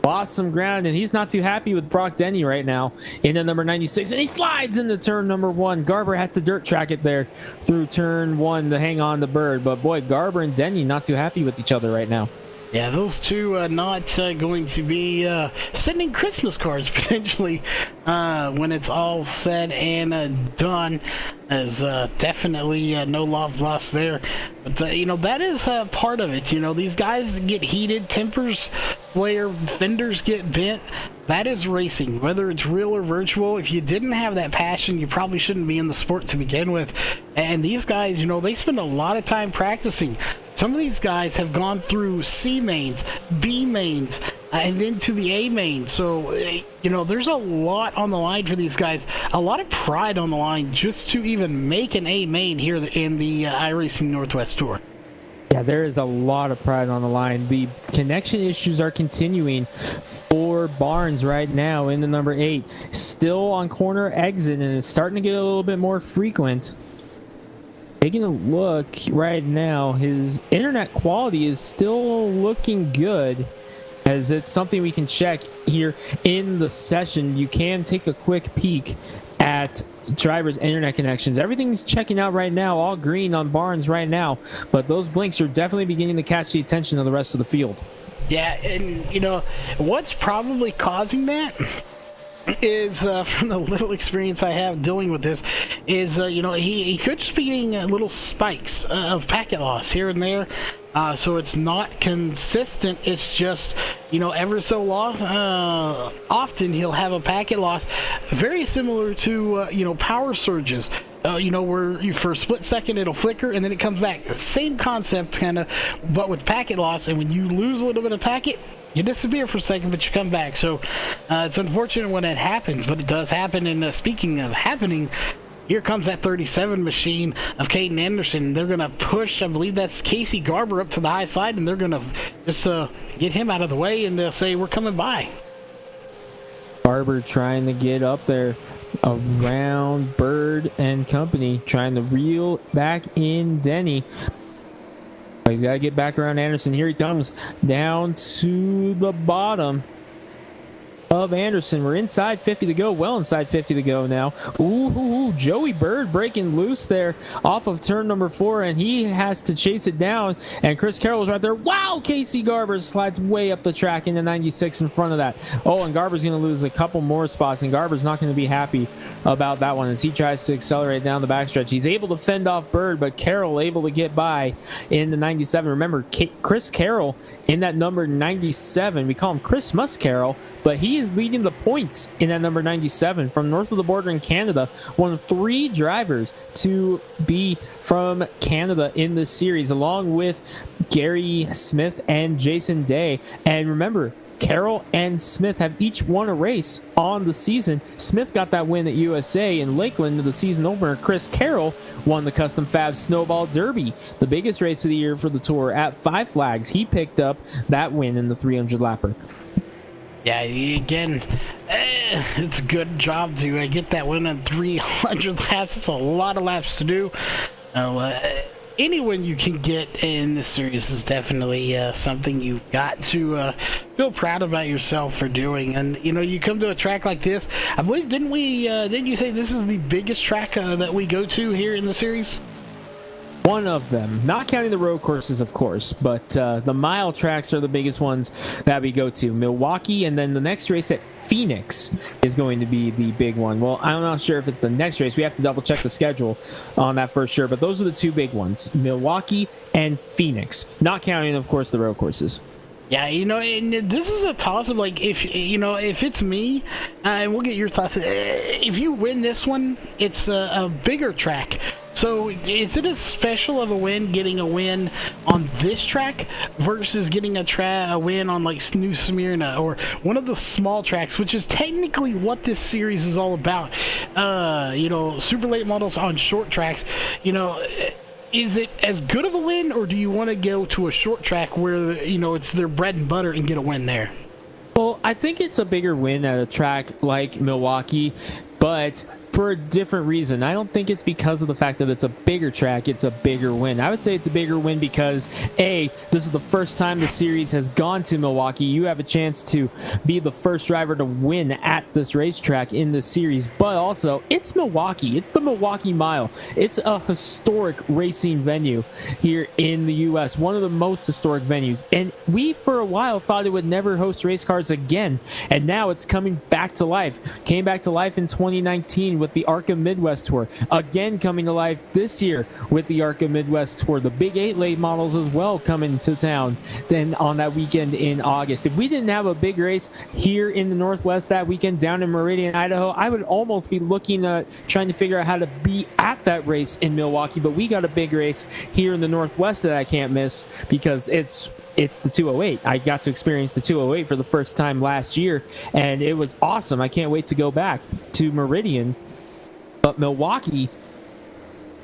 lost some ground, and he's not too happy with Brock Denny right now into number 96, and he slides into turn number 1. Garber has to dirt track it there through turn 1 to hang on to Bird, but boy, Garber and Denny not too happy with each other right now. Yeah, those two not going to be sending Christmas cards potentially when it's all said and done. As definitely no love lost there. But, that is part of it. These guys get heated, tempers flare, fenders get bent. That is racing, whether it's real or virtual. If you didn't have that passion, you probably shouldn't be in the sport to begin with. And these guys, they spend a lot of time practicing. Some of these guys have gone through C mains, B mains, and into the A main. So, there's a lot on the line for these guys. A lot of pride on the line just to even make an A main here in the iRacing Northwest Tour. Yeah, there is a lot of pride on the line. The connection issues are continuing for Barnes right now in the number 8. Still on corner exit, and it's starting to get a little bit more frequent. Taking a look right now, his internet quality is still looking good, as it's something we can check here in the session. You can take a quick peek at drivers' internet connections. Everything's checking out right now, all green on Barnes right now, but those blinks are definitely beginning to catch the attention of the rest of the field. Yeah, and what's probably causing that is from the little experience I have dealing with this is he could just be getting little spikes of packet loss here and there. So it's not consistent. It's just, ever so often he'll have a packet loss very similar to, power surges. Where for a split second it'll flicker and then it comes back. Same concept, kind of, but with packet loss. And when you lose a little bit of packet, you disappear for a second, but you come back. So it's unfortunate when it happens, but it does happen. And speaking of happening, here comes that 37 machine of Caden Anderson. They're going to push, I believe that's Casey Garber, up to the high side, and they're going to just get him out of the way, and they'll say, we're coming by. Garber trying to get up there around Bird and company, trying to reel back in Denny. He's got to get back around Anderson. Here he comes down to the bottom of Anderson. We're inside 50 to go, well inside 50 to go now. Ooh, Joey Bird breaking loose there off of turn number 4, and he has to chase it down, and Chris Carroll was right there. Wow, Casey Garber slides way up the track into 96 in front of that. Oh, and Garber's going to lose a couple more spots, and Garber's not going to be happy about that one as he tries to accelerate down the backstretch. He's able to fend off Bird, but Carroll able to get by in the 97. Remember, Chris Carroll in that number 97, we call him Christmas Carroll, but he is leading the points in that number 97 from north of the border in Canada. One of 3 drivers to be from Canada in this series, along with Gary Smith and Jason Day. And remember, Carroll and Smith have each won a race on the season. Smith got that win at USA in Lakeland in the season opener. Chris Carroll won the Custom Fab Snowball Derby, the biggest race of the year for the Tour, at Five Flags. He picked up that win in the 300 lapper. Yeah, again, it's a good job to get that win in 300 laps. It's a lot of laps to do. Anyone you can get in this series is definitely something you've got to feel proud about yourself for doing. And you come to a track like this. I believe didn't you say this is the biggest track that we go to here in the series? One of them, not counting the road courses, of course, but the mile tracks are the biggest ones that we go to. Milwaukee, and then the next race at Phoenix is going to be the big one. Well, I'm not sure if it's the next race. We have to double check the schedule on that for sure, but those are the two big ones, Milwaukee and Phoenix, not counting, of course, the road courses. Yeah, and this is a toss-up. Like, if it's me, and we'll get your thoughts. If you win this one, it's a bigger track. So, is it as special of a win getting a win on this track versus getting a win on like New Smyrna or one of the small tracks, which is technically what this series is all about? Super late models on short tracks. Is it as good of a win, or do you want to go to a short track where it's their bread and butter and get a win there? Well, I think it's a bigger win at a track like Milwaukee, but for a different reason. I don't think it's because of the fact that it's a bigger track, it's a bigger win. I would say it's a bigger win because, A, this is the first time the series has gone to Milwaukee. You have a chance to be the first driver to win at this racetrack in this series, but also, it's Milwaukee. It's the Milwaukee Mile. It's a historic racing venue here in the U.S., one of the most historic venues, and we, for a while, thought it would never host race cars again, and now it's coming back to life. Came back to life in 2019 with the ARCA Midwest Tour, again coming to life this year with the ARCA Midwest Tour, the Big 8 late models as well coming to town then on that weekend in August. If we didn't have a big race here in the Northwest that weekend down in Meridian, Idaho, I would almost be looking at trying to figure out how to be at that race in Milwaukee, but we got a big race here in the Northwest that I can't miss because it's the 208. I got to experience the 208 for the first time last year, and it was awesome. I can't wait to go back to Meridian. But Milwaukee,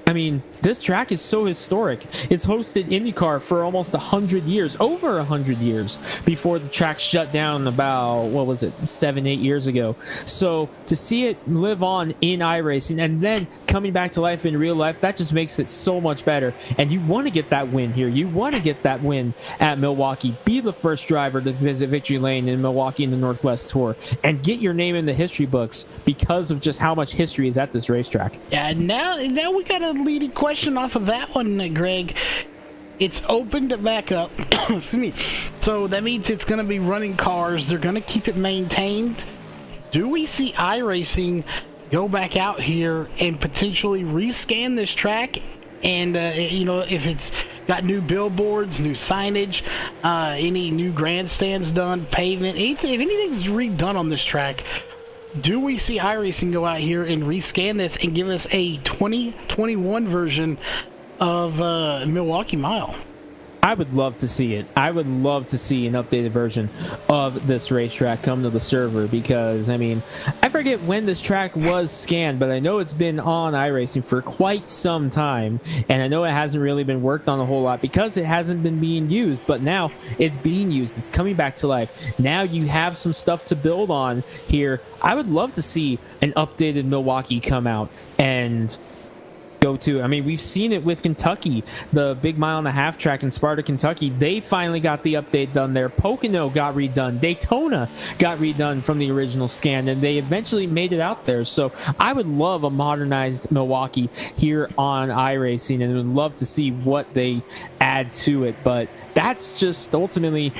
I mean, this track is so historic. It's hosted IndyCar for almost 100 years, over 100 years, before the track shut down about, 7-8 years ago. So to see it live on in iRacing and then coming back to life in real life, that just makes it so much better. And you want to get that win here. You want to get that win at Milwaukee. Be the first driver to visit Victory Lane in Milwaukee in the Northwest Tour and get your name in the history books because of just how much history is at this racetrack. Yeah, now we got a leading question off of that one, Greg. It's opened back up. Excuse me. So that means it's going to be running cars. They're going to keep it maintained. Do we see iRacing go back out here and potentially rescan this track? And, if it's got new billboards, new signage, any new grandstands done, pavement, if anything's redone on this track, do we see iRacing go out here and rescan this and give us a 2021 version of Milwaukee Mile? I would love to see it. I would love to see an updated version of this racetrack come to the server because, I mean, I forget when this track was scanned, but I know it's been on iRacing for quite some time, and I know it hasn't really been worked on a whole lot because it hasn't been being used, but now it's being used. It's coming back to life. Now you have some stuff to build on here. I would love to see an updated Milwaukee come out and go to. I mean, we've seen it with Kentucky, the big mile-and-a-half track in Sparta, Kentucky. They finally got the update done there. Pocono got redone. Daytona got redone from the original scan, and they eventually made it out there. So I would love a modernized Milwaukee here on iRacing, and would love to see what they add to it. But that's just ultimately,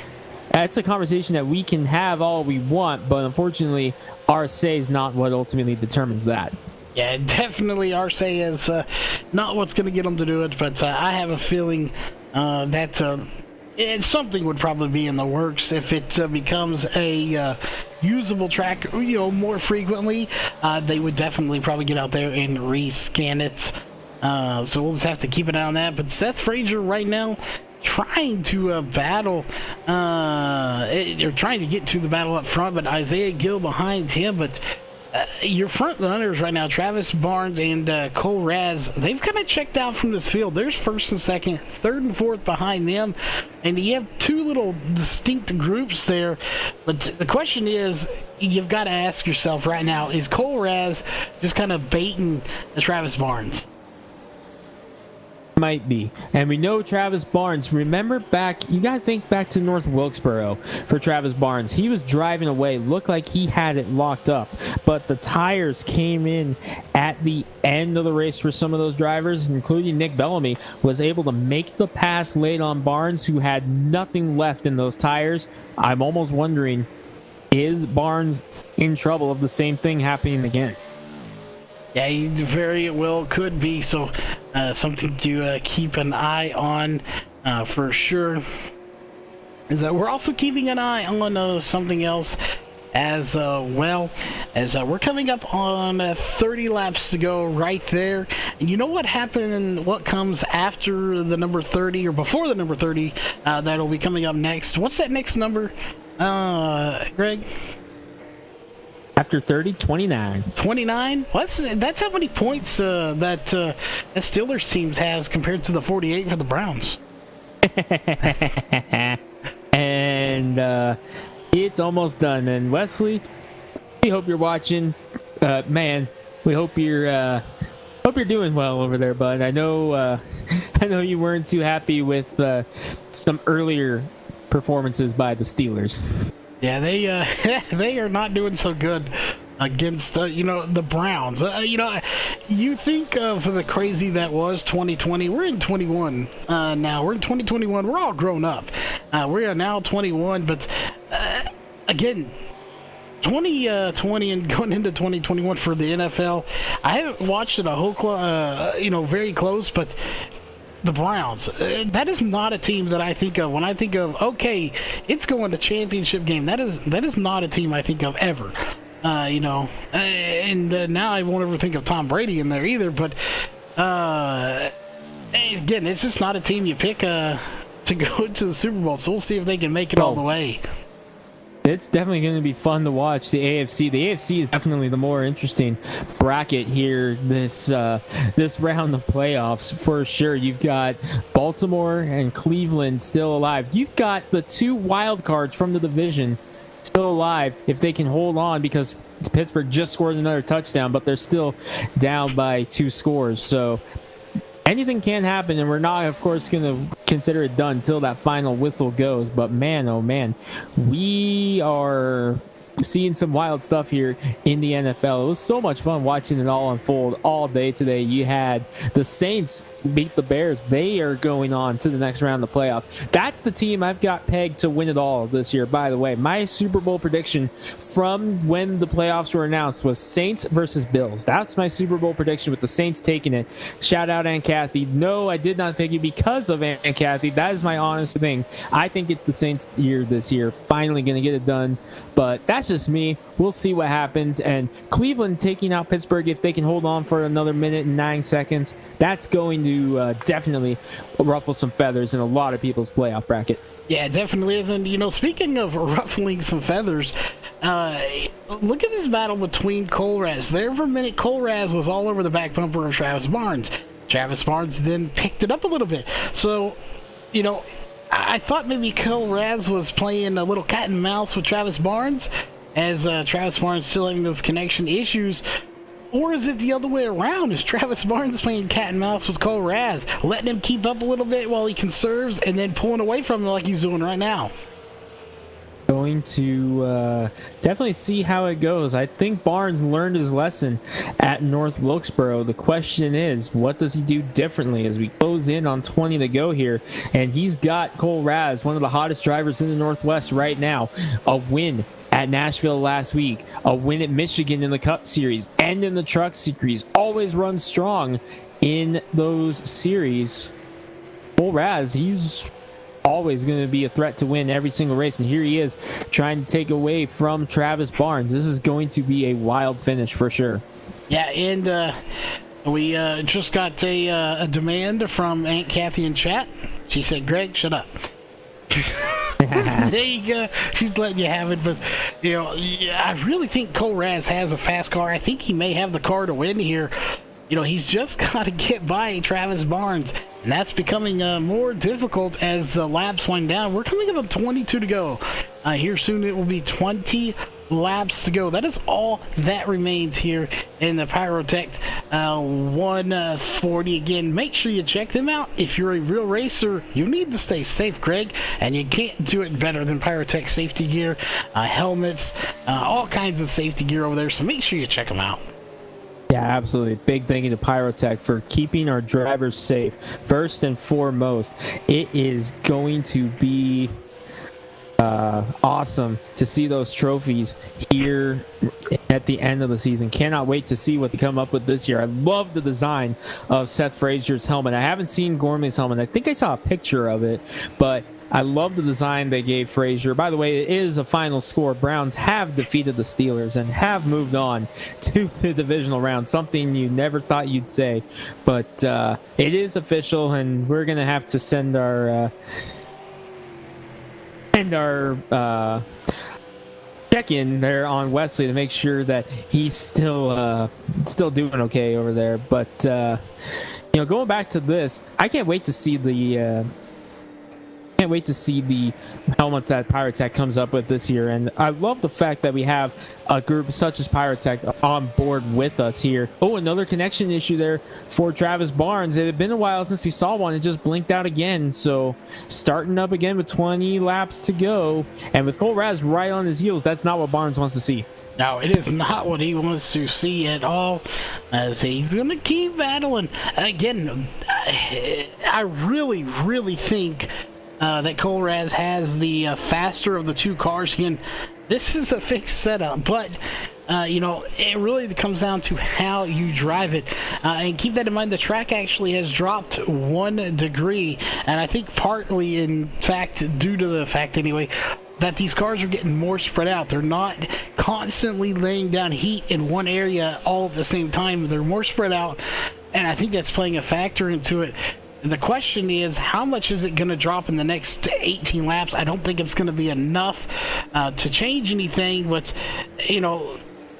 that's a conversation that we can have all we want, but unfortunately, our say is not what ultimately determines that. Yeah, definitely RSA is not what's going to get them to do it, but I have a feeling that something would probably be in the works if it becomes a usable track, more frequently. They would definitely probably get out there and rescan it. So we'll just have to keep an eye on that. But Seth Frazier right now trying to battle, they're trying to get to the battle up front, but Isaiah Gill behind him, but your front runners right now, Travis Barnes and Cole Raz, they've kind of checked out from this field. There's first and second, third and fourth behind them, and you have two little distinct groups there. But the question is, you've got to ask yourself right now, is Cole Raz just kind of baiting the Travis Barnes? might be. And we know Travis Barnes, remember back, you got to think back to North Wilkesboro for Travis Barnes. He was driving away, looked like he had it locked up, but the tires came in at the end of the race for some of those drivers, including Nick Bellamy, was able to make the pass late on Barnes, who had nothing left in those tires. I'm almost wondering, is Barnes in trouble of the same thing happening again? Yeah, he very well could be. So something to keep an eye on for sure. Is that we're also keeping an eye on something else as well, as we're coming up on 30 laps to go right there. And you know what happened, what comes after the number 30 or before the number 30 that'll be coming up next? What's that next number, Greg? After 30, 29. 29? Well, that's how many points that Steelers teams has compared to the 48 for the Browns. And it's almost done. And Wesley, we hope you're watching. Man, we hope you're doing well over there, bud. I know you weren't too happy with some earlier performances by the Steelers. Yeah, they are not doing so good against the Browns. You think of the crazy that was 2020. We're in 21 now. We're in 2021. We're all grown up. We are now 21, but again, 2020 and going into 2021 for the NFL. I haven't watched it a whole very close, but the Browns, that is not a team that I think of when I think of, okay, it's going to championship game. That is not a team I think of ever. And now I won't ever think of Tom Brady in there either. But again, it's just not a team you pick to go to the Super Bowl. So we'll see if they can make it all the way. It's definitely going to be fun to watch the AFC. The AFC is definitely the more interesting bracket here this round of playoffs for sure. You've got Baltimore and Cleveland still alive. You've got the two wild cards from the division still alive if they can hold on, because Pittsburgh just scored another touchdown, but they're still down by 2 scores. So anything can happen, and we're not, of course, going to consider it done until that final whistle goes. But man, oh man, we are seeing some wild stuff here in the NFL. It was so much fun watching it all unfold all day today. You had the Saints beat the Bears. They are going on to the next round of the playoffs. That's the team I've got pegged to win it all this year, by the way. My Super Bowl prediction from when the playoffs were announced was Saints versus Bills. That's my Super Bowl prediction, with the Saints taking it. Shout out Aunt Kathy. No, I did not pick it because of Aunt Kathy. That is my honest thing. I think it's the Saints' year this year. Finally going to get it done. But that's just me. We'll see what happens. And Cleveland taking out Pittsburgh, if they can hold on for another minute and 9 seconds, that's going to definitely ruffle some feathers in a lot of people's playoff bracket. Yeah, it definitely is. And, speaking of ruffling some feathers, look at this battle between Cole Raz. There for a minute, Cole Raz was all over the back bumper of Travis Barnes. Travis Barnes then picked it up a little bit. So, I thought maybe Cole Raz was playing a little cat and mouse with Travis Barnes, as Travis Barnes still having those connection issues. Or is it the other way around? Is Travis Barnes playing cat and mouse with Cole Raz, letting him keep up a little bit while he conserves, and then pulling away from him like he's doing right now? Going to definitely see how it goes. I think Barnes learned his lesson at North Wilkesboro. The question is, what does he do differently as we close in on 20 to go here? And he's got Cole Raz, one of the hottest drivers in the Northwest right now. A win at Nashville last week, a win at Michigan in the Cup Series and in the Truck Series. Always runs strong in those series. Cole Raz, he's always going to be a threat to win every single race, and here he is trying to take away from Travis Barnes. This is going to be a wild finish for sure. Yeah, and we just got a demand from Aunt Kathy in chat. She said, Greg, shut up. There you go. She's letting you have it. But I really think Cole Raz has a fast car. I think he may have the car to win here. He's just got to get by Travis Barnes, and that's becoming more difficult as laps wind down. We're coming up on 22 to go. Here soon it will be 20 laps to go. That is all that remains here in the Pyrotech 140. Again, make sure you check them out. If you're a real racer, you need to stay safe, Greg, and you can't do it better than Pyrotech safety gear, helmets, all kinds of safety gear over there, so make sure you check them out. Yeah, absolutely. Big thank you to Pyrotech for keeping our drivers safe. First and foremost, it is going to be awesome to see those trophies here at the end of the season. Cannot wait to see what they come up with this year. I love the design of Seth Frazier's helmet. I haven't seen Gormley's helmet. I think I saw a picture of it, but I love the design they gave Frazier. By the way, it is a final score. Browns have defeated the Steelers and have moved on to the divisional round, something you never thought you'd say, but it is official, and we're going to have to send our check-in there on Wesley to make sure that he's still doing okay over there. But going back to this, I can't wait to see the helmets that Pyrotech comes up with this year, and I love the fact that we have a group such as Pyrotech on board with us here. Oh, another connection issue there for Travis Barnes. It had been a while since we saw one. It just blinked out again, so starting up again with 20 laps to go, and with Cole Raz right on his heels, that's not what Barnes wants to see. No, it is not what he wants to see at all, as he's going to keep battling. Again, I really think that Cole Raz has the faster of the two cars. Again, this is a fixed setup, but it really comes down to how you drive it. And keep that in mind, the track actually has dropped 1 degree, and I think partly, in fact, due to the fact anyway, that these cars are getting more spread out. They're not constantly laying down heat in one area all at the same time. They're more spread out, and I think that's playing a factor into it. The question is, how much is it going to drop in the next 18 laps? I don't think it's going to be enough to change anything, but,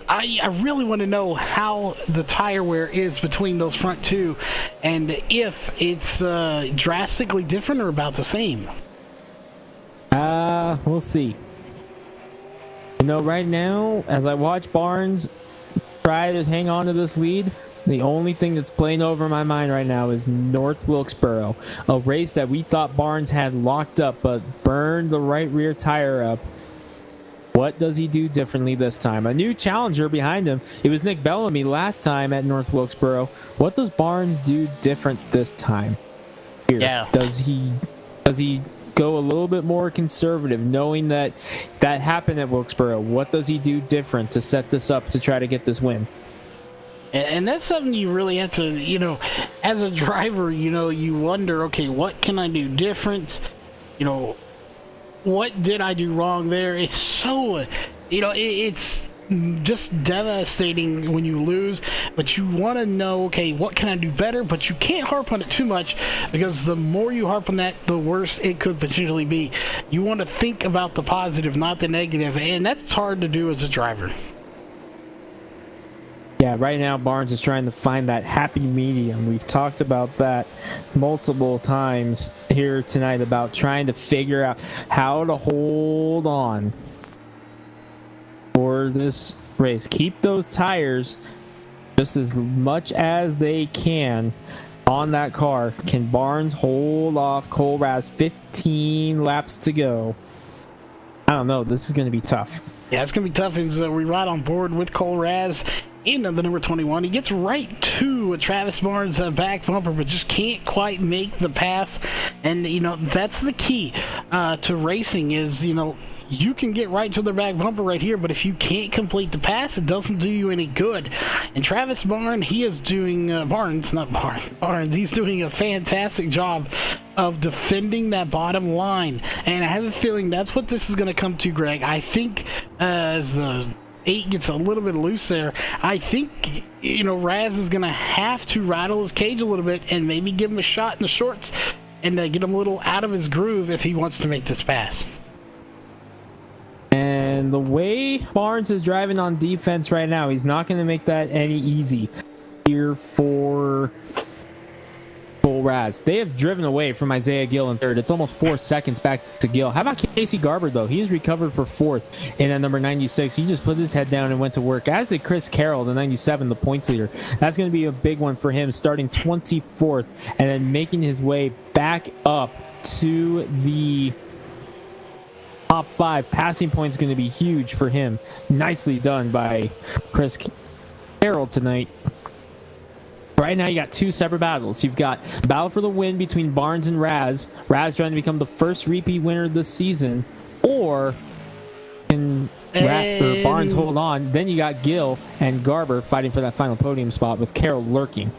I really want to know how the tire wear is between those front two, and if it's drastically different or about the same. We'll see. Right now, as I watch Barnes try to hang on to this lead, the only thing that's playing over my mind right now is North Wilkesboro, a race that we thought Barnes had locked up but burned the right rear tire up. What does he do differently this time? A new challenger behind him. It was Nick Bellamy last time at North Wilkesboro. What does Barnes do different this time? Here. Yeah. Does he go a little bit more conservative, knowing that happened at Wilkesboro? What does he do different to set this up to try to get this win? And that's something you really have to, as a driver, you wonder, okay, what can I do different? What did I do wrong there? It's so, it's just devastating when you lose, but you want to know, okay, what can I do better? But you can't harp on it too much, because the more you harp on that, the worse it could potentially be. You want to think about the positive, not the negative, and that's hard to do as a driver. Yeah, right now Barnes is trying to find that happy medium. We've talked about that multiple times here tonight, about trying to figure out how to hold on for this race. Keep those tires just as much as they can on that car. Can Barnes hold off Cole Raz? 15 laps to go. I don't know. This is going to be tough. Yeah, it's going to be tough as we ride on board with Cole Raz in the number 21. He gets right to Travis Barnes' back bumper, but just can't quite make the pass. And, that's the key to racing is, you can get right to the back bumper right here, but if you can't complete the pass, it doesn't do you any good. And Travis Barnes, he is doing Barnes, he's doing a fantastic job of defending that bottom line. And I have a feeling that's what this is going to come to, Greg. I think as 8 gets a little bit loose there, I think Raz is going to have to rattle his cage a little bit and maybe give him a shot in the shorts and get him a little out of his groove if he wants to make this pass. And the way Barnes is driving on defense right now, he's not going to make that any easy here for Cole Raz. They have driven away from Isaiah Gill in third. It's almost 4 seconds back to Gill. How about Casey Garber, though? He's recovered for fourth in at number 96. He just put his head down and went to work, as did Chris Carroll, the 97, the points leader. That's going to be a big one for him, starting 24th and then making his way back up to the top 5. Passing points going to be huge for him. Nicely done by Chris Carroll tonight. Right now, you got two separate battles. You've got battle for the win between Barnes and Raz. Raz trying to become the first repeat winner this season, or can Barnes hold on? Then you got Gill and Garber fighting for that final podium spot with Carroll lurking.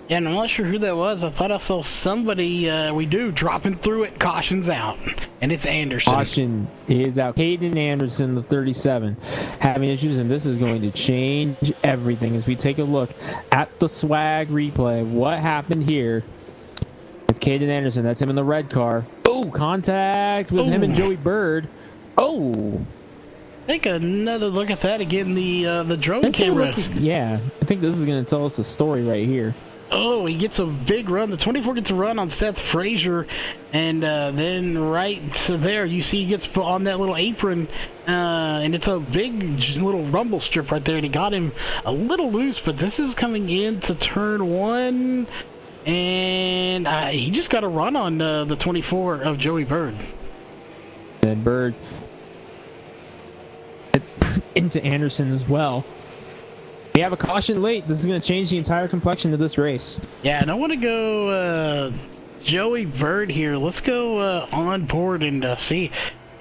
Yeah, and I'm not sure who that was. I thought I saw somebody, dropping through it. Caution's out. And it's Anderson. Caution is out. Caden Anderson, the 37, having issues, and this is going to change everything as we take a look at the swag replay. What happened here with Caden Anderson? That's him in the red car. Oh, contact with him and Joey Bird. Oh. Take another look at that again, the drone camera. Yeah, I think this is going to tell us the story right here. Oh, he gets a big run. The 24 gets a run on Seth Frazier, and then right there, you see he gets put on that little apron, and it's a big little rumble strip right there, and he got him a little loose, but this is coming into turn 1, and he just got a run on the 24 of Joey Bird. And Bird, it's into Anderson as well. We have a caution late. This is going to change the entire complexion of this race. Yeah, and I want to go Joey Bird here. Let's go on board and see.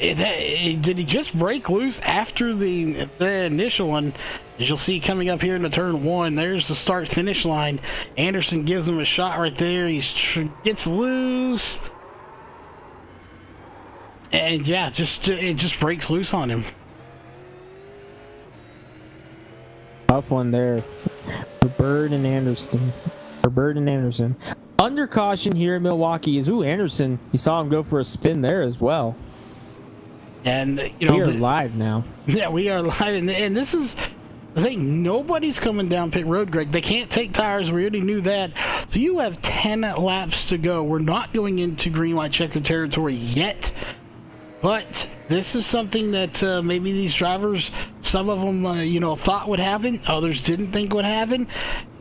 Did he just break loose after the initial one? As you'll see coming up here in the turn 1, there's the start-finish line. Anderson gives him a shot right there. He gets loose. And yeah, it just breaks loose on him. Tough one there for Bird and Anderson. Under caution here in Milwaukee is Anderson. You saw him go for a spin there as well. And we are live now. Yeah, we are live, and this is the thing. Nobody's coming down pit road, Greg. They can't take tires. We already knew that. So you have 10 laps to go. We're not going into green, white, checker territory yet. But this is something that maybe these drivers, some of them, thought would happen. Others didn't think would happen.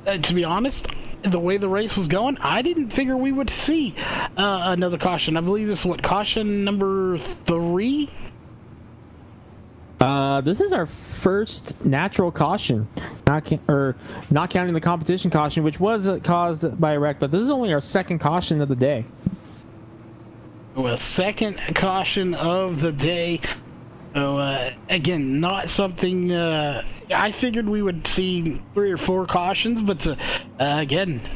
To be honest, the way the race was going, I didn't figure we would see another caution. I believe this is caution number 3? This is our first natural caution, not counting the competition caution, which was caused by a wreck. But this is only our second caution of the day. A second caution of the day. So, again, not something I figured we would see 3 or 4 cautions, but again,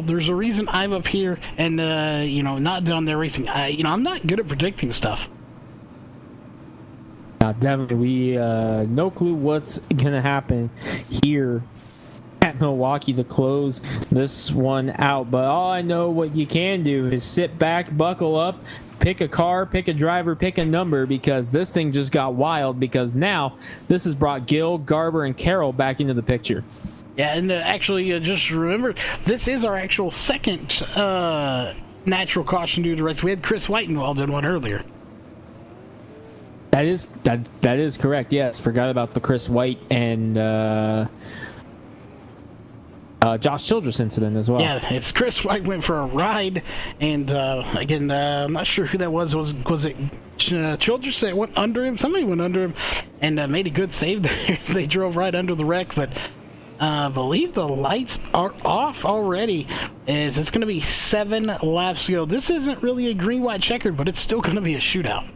there's a reason I'm up here and, not down there racing. I'm not good at predicting stuff. Definitely, we no clue what's going to happen here at Milwaukee to close this one out, but all I know what you can do is sit back, buckle up, pick a car, pick a driver, pick a number, because this thing just got wild, because now this has brought Gill, Garber, and Carroll back into the picture. Yeah, and actually, just remember, this is our actual second natural caution due to wrecks. We had Chris White involved in one earlier. That is correct, yes. Forgot about the Chris White and Josh Childress incident as well. Yeah, it's Chris White went for a ride, and again, I'm not sure who that was. Was it Childress that went under him? Somebody went under him and made a good save there as they drove right under the wreck, but I believe the lights are off already, as it's going to be 7 laps to go. This isn't really a green-white checkered, but it's still going to be a shootout.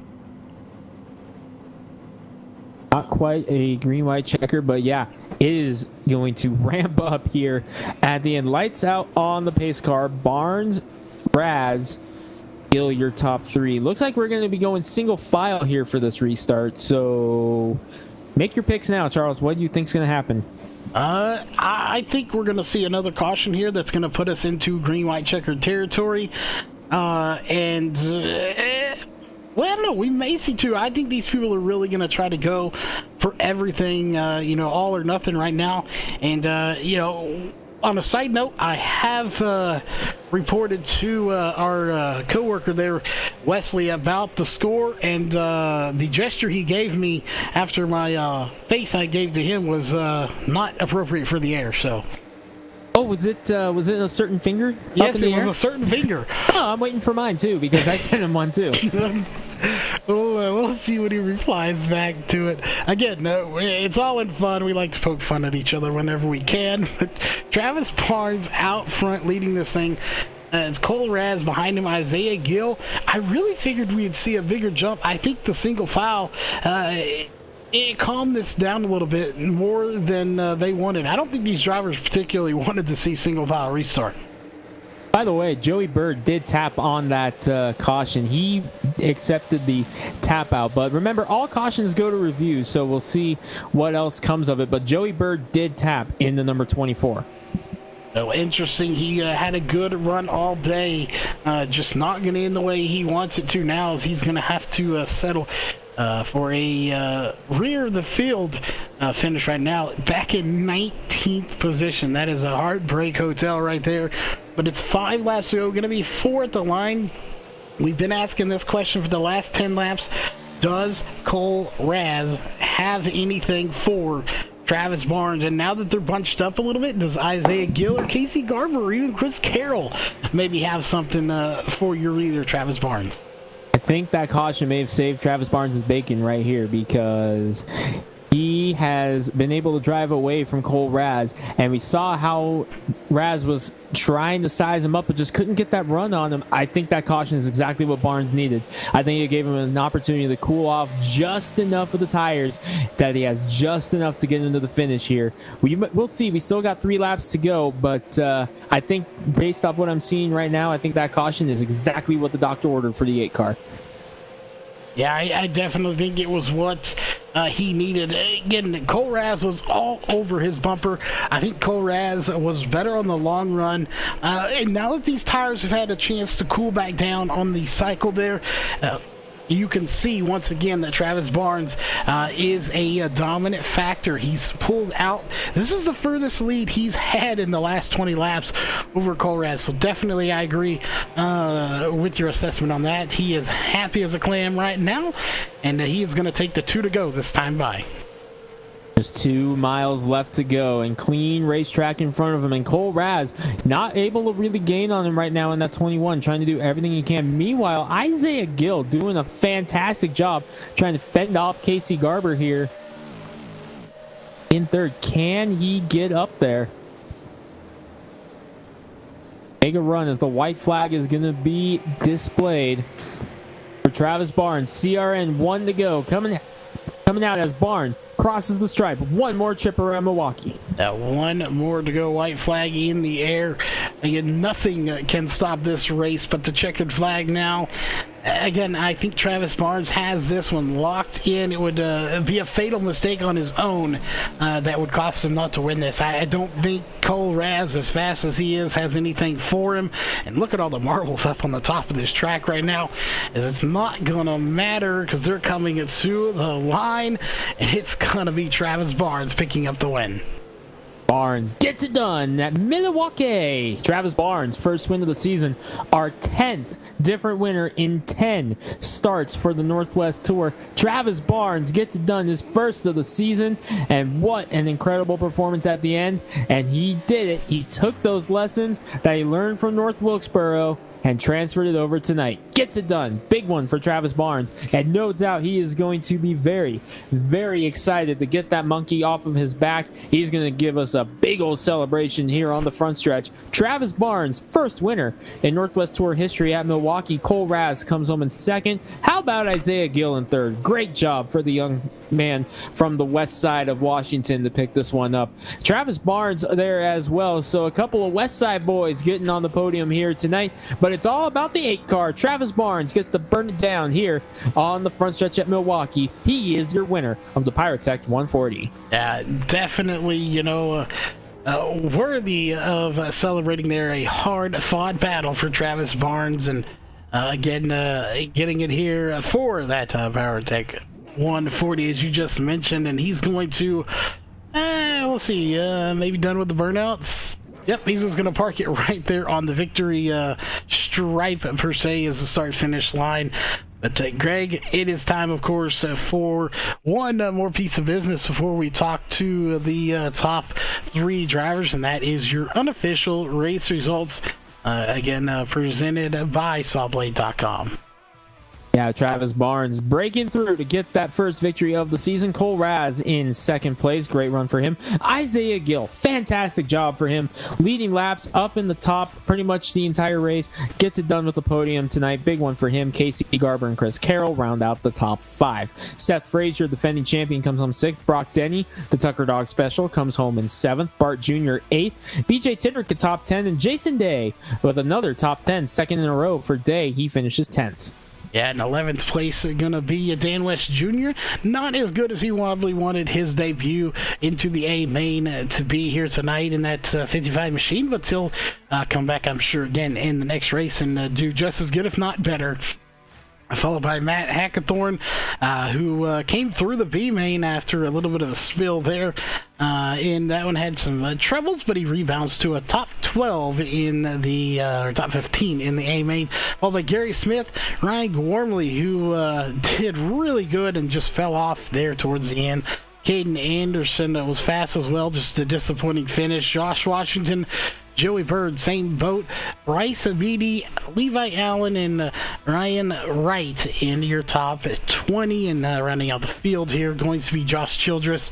Not quite a green-white checker, but yeah, it is going to ramp up here at the end. Lights out on the pace car. Barnes, Raz, Gill, your top 3. Looks like we're going to be going single file here for this restart. So make your picks now, Charles. What do you think is going to happen? I think we're going to see another caution here that's going to put us into green-white checkered territory. Well, no, we may see 2. I think these people are really going to try to go for everything, all or nothing right now. And, On a side note, I have reported to our coworker there, Wesley, about the score, and the gesture he gave me after my face I gave to him was not appropriate for the air. So, Oh, was it a certain finger? yes, up in the it was air? a certain finger. Oh, I'm waiting for mine too because I sent him one too. We'll see when he replies back to it. Again, no, it's all in fun. We like to poke fun at each other whenever we can. But Travis Barnes out front leading this thing. It's Cole Raz behind him, Isaiah Gill. I really figured we'd see a bigger jump. I think the single file it calmed this down a little bit more than they wanted. I don't think these drivers particularly wanted to see single file restart. By the way, Joey Bird did tap on that caution. He accepted the tap out. But remember, all cautions go to review, so we'll see what else comes of it. But Joey Bird did tap in the number 24. So interesting. He had a good run all day, just not going to end the way he wants it to now, as he's going to have to settle for a rear of the field finish right now. Back in 19th position. That is a heartbreak hotel right there. But it's 5 laps to go. Going to be 4 at the line. We've been asking this question for the last 10 laps. Does Cole Raz have anything for Travis Barnes? And now that they're bunched up a little bit, does Isaiah Gill or Casey Garver or even Chris Carroll maybe have something for your leader, Travis Barnes? I think that caution may have saved Travis Barnes' bacon right here because he has been able to drive away from Cole Raz, and we saw how Raz was trying to size him up but just couldn't get that run on him. I think that caution is exactly what Barnes needed. I think it gave him an opportunity to cool off just enough of the tires that he has just enough to get into the finish here. We'll see. We still got 3 laps to go, but I think based off what I'm seeing right now, I think that caution is exactly what the doctor ordered for the 8 car. Yeah, I definitely think it was what he needed. Again, Cole Raz was all over his bumper. I think Cole Raz was better on the long run. And now that these tires have had a chance to cool back down on the cycle there, you can see once again that Travis Barnes is a dominant factor. He's pulled out. This is the furthest lead he's had in the last 20 laps over Cole Raz. So definitely I agree with your assessment on that. He is happy as a clam right now, and he is going to take the 2 to go this time by. Just 2 miles left to go and clean racetrack in front of him, and Cole Raz not able to really gain on him right now in that 21, trying to do everything he can. Meanwhile, Isaiah Gill doing a fantastic job trying to fend off Casey Garber here in third. Can he get up there? Make a run as the white flag is going to be displayed for Travis Barnes. CRN 1 to go. Coming out as Barnes crosses the stripe. 1 more trip around Milwaukee. 1 more to go. White flag in the air. Again, nothing can stop this race but the checkered flag now. Again, I think Travis Barnes has this one locked in. It would be a fatal mistake on his own that would cost him not to win this. I don't think Cole Raz, as fast as he is, has anything for him. And look at all the marbles up on the top of this track right now, as it's not going to matter because they're coming to the line, and it's going to be Travis Barnes picking up the win. Barnes gets it done at Milwaukee. Travis Barnes, first win of the season, our 10th different winner in 10 starts for the Northwest Tour. Travis Barnes gets it done, his first of the season, and what an incredible performance at the end. And he did it. He took those lessons that he learned from North Wilkesboro and transferred it over tonight. Gets it done. Big one for Travis Barnes. And no doubt he is going to be very, very excited to get that monkey off of his back. He's going to give us a big old celebration here on the front stretch. Travis Barnes, first winner in Northwest Tour history at Milwaukee. Cole Raz comes home in second. How about Isaiah Gill in third? Great job for the young man from the west side of Washington to pick this one up. Travis Barnes there as well. So a couple of west side boys getting on the podium here tonight. But it's all about the 8 car. Travis Barnes gets to burn it down here on the front stretch at Milwaukee. He is your winner of the Pyrotech 140. Yeah, definitely, worthy of celebrating there. A hard-fought battle for Travis Barnes, and again, getting it here for that Pyrotech 140, as you just mentioned, and he's going to, we'll see, maybe done with the burnouts. Yep, he's just going to park it right there on the victory stripe, per se, as the start-finish line. But Greg, it is time, of course, for one more piece of business before we talk to the top 3 drivers, and that is your unofficial race results, again, presented by Sawblade.com. Yeah, Travis Barnes breaking through to get that first victory of the season. Cole Raz in second place. Great run for him. Isaiah Gill, fantastic job for him. Leading laps up in the top pretty much the entire race. Gets it done with the podium tonight. Big one for him. Casey Garber and Chris Carroll round out the top 5. Seth Frazier, defending champion, comes home 6th. Brock Denny, the Tucker Dog Special, comes home in 7th. Bart Jr. 8th. BJ Tidrick a top 10. And Jason Day with another top 10. Second in a row for Day. He finishes 10th. Yeah, in 11th place, going to be Dan West Jr. Not as good as he probably wanted his debut into the A main to be here tonight in that 55 machine, but he'll come back, I'm sure, again in the next race and do just as good, if not better. Followed by Matt Hackathorn, who came through the B main after a little bit of a spill there. And that one had some troubles, but he rebounds to a top 12 in the, or top 15 in the A main. Followed by Gary Smith, Ryan Gormley, who did really good and just fell off there towards the end. Caden Anderson was fast as well, just a disappointing finish. Josh Washington, Joey Bird, same boat. Bryce Abidi, Levi Allen, and Ryan Wright in your top 20. And rounding out the field here, going to be Josh Childress.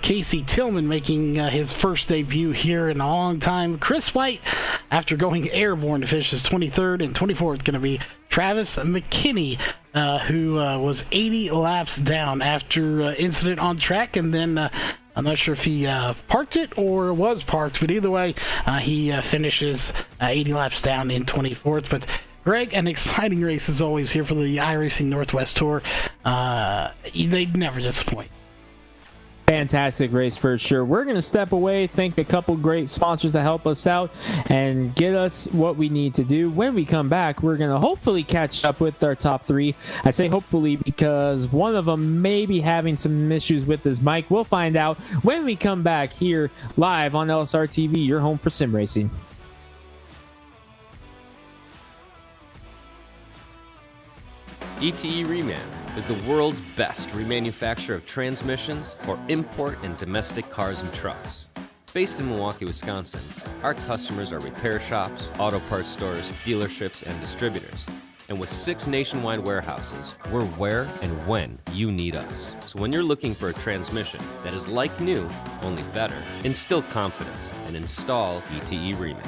Casey Tillman making his first debut here in a long time. Chris White, after going airborne, to finish his 23rd, and 24th going to be Travis McKinney, who was 80 laps down after incident on track, and then I'm not sure if he parked it or was parked, but either way, he finishes 80 laps down in 24th. But Greg, an exciting race as always here for the iRacing Northwest Tour. They never disappoint. Fantastic race for sure. We're going to step away, thank a couple great sponsors that help us out and get us what we need to do. When we come back, we're going to hopefully catch up with our top 3. I say hopefully because one of them may be having some issues with his mic. We'll find out when we come back here live on LSR TV, your home for sim racing. ETE Reman is the world's best remanufacturer of transmissions for import and domestic cars and trucks. Based in Milwaukee, Wisconsin, our customers are repair shops, auto parts stores, dealerships, and distributors. And with 6 nationwide warehouses, we're where and when you need us. So when you're looking for a transmission that is like new, only better, instill confidence and install ETE Reman.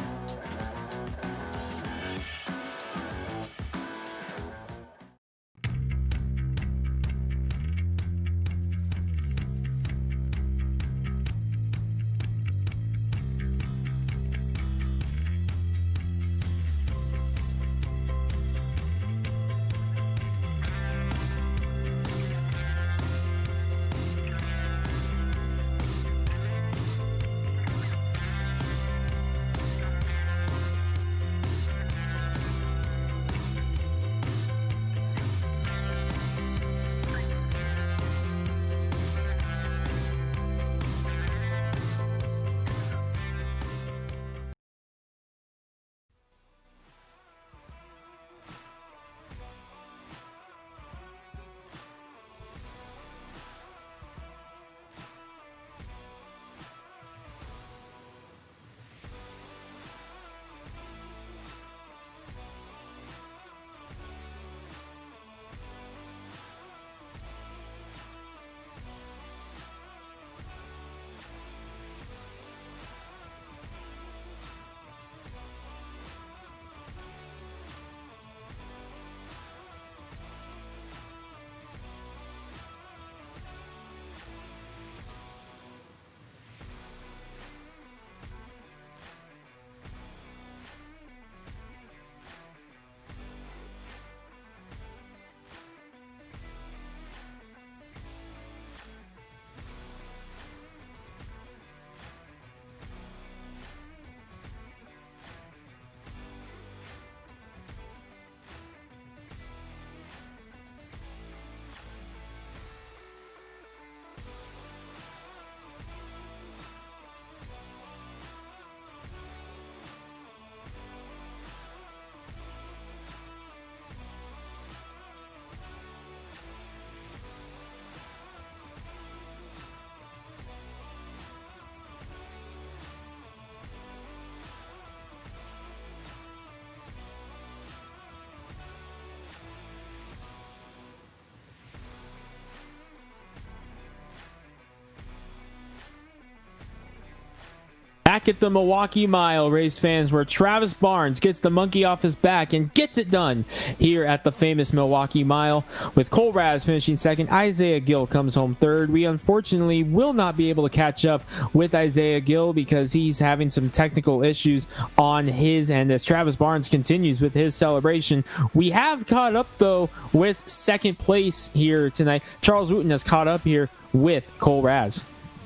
back at the Milwaukee Mile, race fans, where Travis Barnes gets the monkey off his back and gets it done here at the famous Milwaukee Mile. With Cole Raz finishing second, Isaiah Gill comes home third. We unfortunately will not be able to catch up with Isaiah Gill because he's having some technical issues on his end as Travis Barnes continues with his celebration. We have caught up, though, with second place here tonight. Charles Wooten has caught up here with Cole Raz.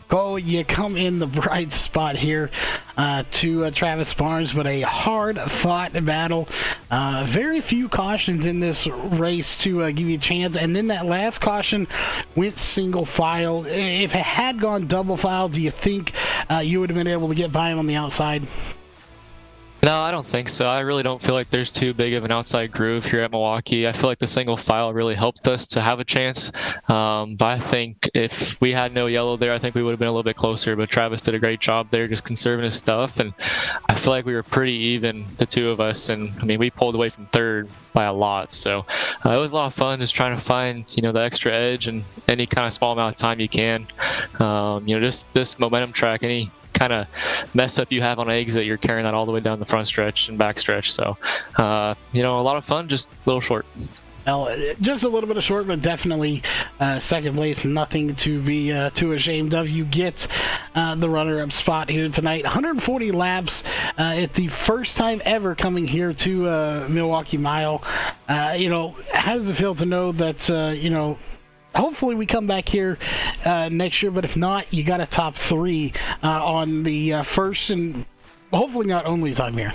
Cole, you come in the bright spot here to Travis Barnes, but a hard-fought battle. Very few cautions in this race to give you a chance, and then that last caution went single file. If it had gone double file, do you think you would have been able to get by him on the outside? No, I don't think so. I really don't feel like there's too big of an outside groove here at Milwaukee. I feel like the single file really helped us to have a chance. But I think if we had no yellow there, I think we would have been a little bit closer. But Travis did a great job there just conserving his stuff. And I feel like we were pretty even, the two of us. And, I mean, we pulled away from third by a lot. So it was a lot of fun just trying to find, the extra edge and any kind of small amount of time you can. Just this momentum track, any kind of mess up you have on exit, you're carrying that all the way down the front stretch and back stretch. So, a lot of fun, just a little short. Well, just a little bit of short, but definitely second place, nothing to be too ashamed of. You get the runner-up spot here tonight. 140 laps. It's the first time ever coming here to Milwaukee Mile. How does it feel to know that, hopefully we come back here next year, but if not, you got a top three on the first and hopefully not only time here.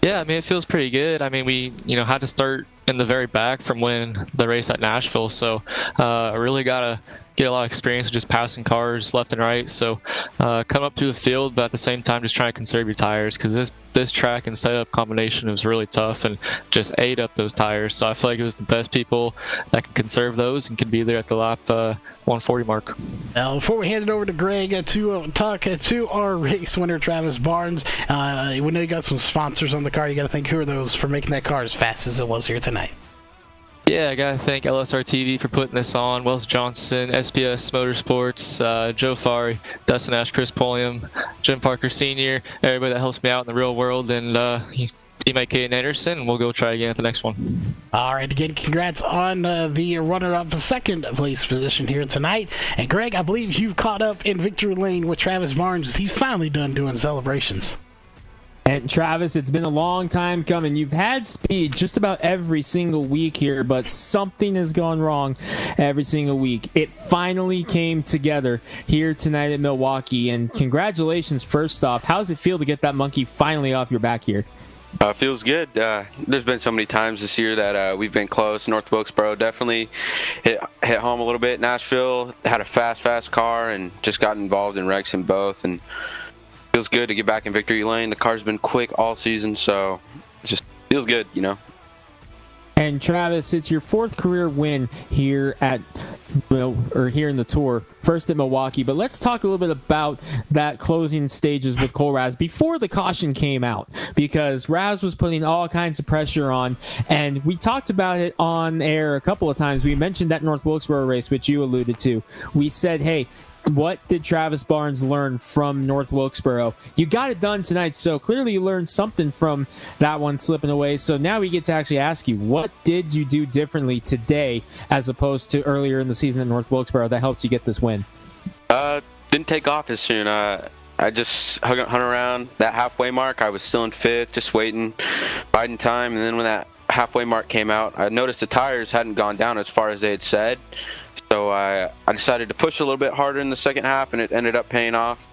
Yeah, I mean, it feels pretty good. I mean, we, had to start in the very back from winning the race at Nashville, so I really got to get a lot of experience just passing cars left and right. So come up through the field, but at the same time, just trying to conserve your tires because this track and setup combination was really tough and just ate up those tires. So I feel like it was the best people that can conserve those and can be there at the lap 140 mark. Now, before we hand it over to Greg to talk to our race winner, Travis Barnes, we know you got some sponsors on the car. You got to think, who are those for making that car as fast as it was here tonight? Yeah, I got to thank LSR TV for putting this on, Wells Johnson, SPS Motorsports, Joe Fari, Dustin Ash, Chris Pulliam, Jim Parker Sr., everybody that helps me out in the real world, and teammate Caden Anderson, and we'll go try again at the next one. All right, again, congrats on the runner-up second place position here tonight. And Greg, I believe you've caught up in victory lane with Travis Barnes. He's finally done doing celebrations. And Travis, it's been a long time coming. You've had speed just about every single week here, but something has gone wrong every single week. It finally came together here tonight at Milwaukee, and congratulations first off. How does it feel to get that monkey finally off your back here? Feels good. There's been so many times this year that we've been close. North Wilkesboro definitely hit home a little bit. Nashville had a fast car and just got involved in wrecks in both, and feels good to get back in victory lane. The car's been quick all season, so it just feels good, And Travis, it's your fourth career win here here in the Tour, first at Milwaukee. But let's talk a little bit about that closing stages with Cole Raz before the caution came out, because Raz was putting all kinds of pressure on, and we talked about it on air a couple of times. We mentioned that North Wilkesboro race, which you alluded to. We said, hey, what did Travis Barnes learn from North Wilkesboro? You got it done tonight, so clearly you learned something from that one slipping away. So now we get to actually ask you, what did you do differently today as opposed to earlier in the season at North Wilkesboro that helped you get this win? Didn't take off as soon. I just hung around that halfway mark. I was still in fifth, just waiting, biding time, and then when that halfway mark came out, I noticed the tires hadn't gone down as far as they had said. So I decided to push a little bit harder in the second half, and it ended up paying off.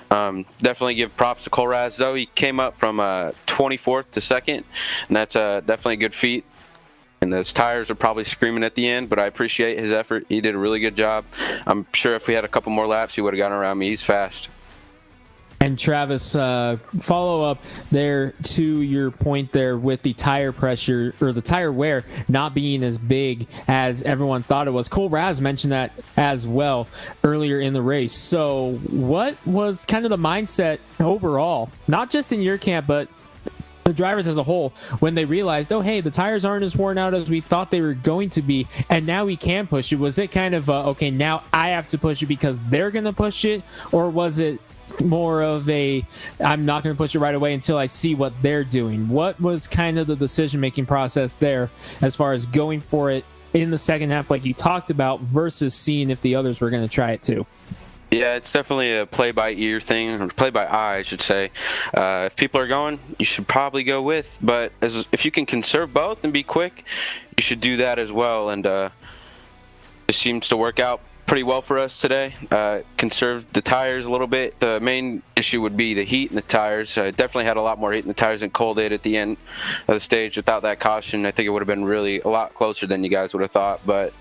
Definitely give props to Cole Raz, though. He came up from 24th to second, and that's definitely a good feat. And those tires are probably screaming at the end, but I appreciate his effort. He did a really good job. I'm sure if we had a couple more laps, he would have gotten around me. He's fast. And Travis, follow up there to your point there with the tire pressure or the tire wear not being as big as everyone thought it was. Cole Raz mentioned that as well earlier in the race. So what was kind of the mindset overall, not just in your camp, but the drivers as a whole, when they realized, oh, hey, the tires aren't as worn out as we thought they were going to be, and now we can push it? Was it kind of, okay, now I have to push it because they're going to push it? Or was it more of a, I'm not going to push it right away until I see what they're doing? What was kind of the decision-making process there as far as going for it in the second half like you talked about versus seeing if the others were going to try it too? Yeah, it's definitely a play-by-ear thing, or play-by-eye, I should say. If people are going, you should probably go with. But if you can conserve both and be quick, you should do that as well. And it seems to work out pretty well for us today. Conserved the tires a little bit. The main issue would be the heat in the tires. I definitely had a lot more heat in the tires than Cole did at the end of the stage. Without that caution, I think it would have been really a lot closer than you guys would have thought. But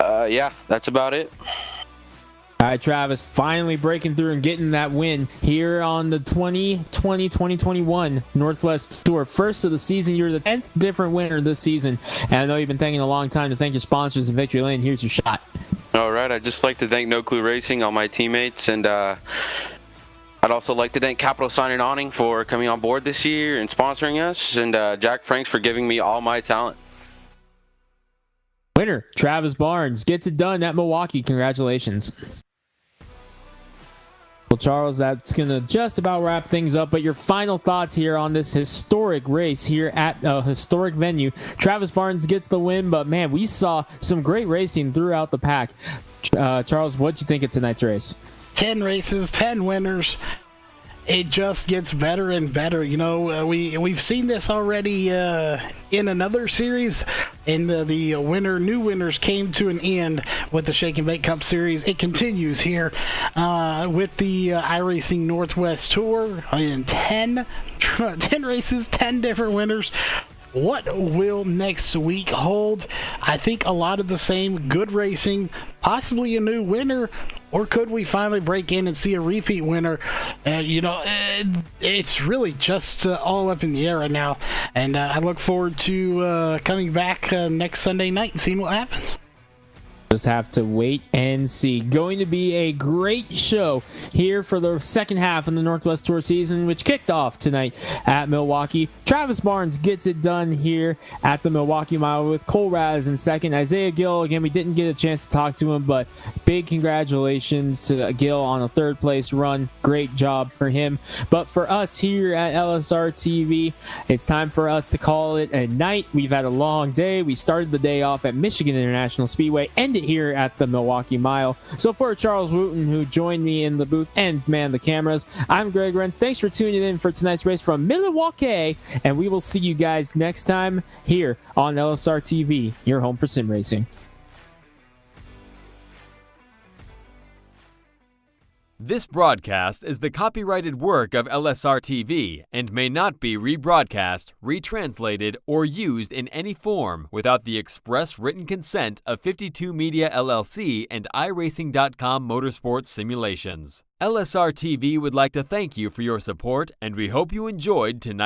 yeah, that's about it. All right, Travis, finally breaking through and getting that win here on the 2020-2021 Northwest Tour. First of the season. You're the 10th different winner this season. And I know you've been taking a long time to thank your sponsors and Victory Lane. Here's your shot. All right. I'd just like to thank No Clue Racing, all my teammates, and I'd also like to thank Capital Sign and Awning for coming on board this year and sponsoring us, and Jack Franks for giving me all my talent. Winner, Travis Barnes, gets it done at Milwaukee. Congratulations. Well, Charles, that's going to just about wrap things up, but your final thoughts here on this historic race here at a historic venue. Travis Barnes gets the win, but man, we saw some great racing throughout the pack. Charles, what'd you think of tonight's race? 10 races, 10 winners. It just gets better and better. You know, we've seen this already in another series, and the new winners came to an end with the Shake and Bake Cup Series. It continues here with the iRacing Northwest Tour in 10 races, 10 different winners. What will next week hold? I think a lot of the same good racing, possibly a new winner, or could we finally break in and see a repeat winner? It's really just all up in the air right now, and I look forward to coming back next Sunday night and seeing what happens. Just have to wait and see. Going to be a great show here for the second half of the Northwest Tour season, which kicked off tonight at Milwaukee. Travis Barnes gets it done here at the Milwaukee Mile with Cole Raz in second. Isaiah Gill, again, we didn't get a chance to talk to him, but big congratulations to Gill on a third place run. Great job for him. But for us here at LSR TV, it's time for us to call it a night. We've had a long day. We started the day off at Michigan International Speedway, ended here at the Milwaukee Mile. So for Charles Wooten, who joined me in the booth and manned the cameras, I'm Greg Renz. Thanks for tuning in for tonight's race from Milwaukee, and we will see you guys next time here on LSR TV, your home for sim racing. This broadcast is the copyrighted work of LSR TV and may not be rebroadcast, retranslated, or used in any form without the express written consent of 52 Media LLC and iRacing.com Motorsports Simulations. LSR TV would like to thank you for your support, and we hope you enjoyed tonight's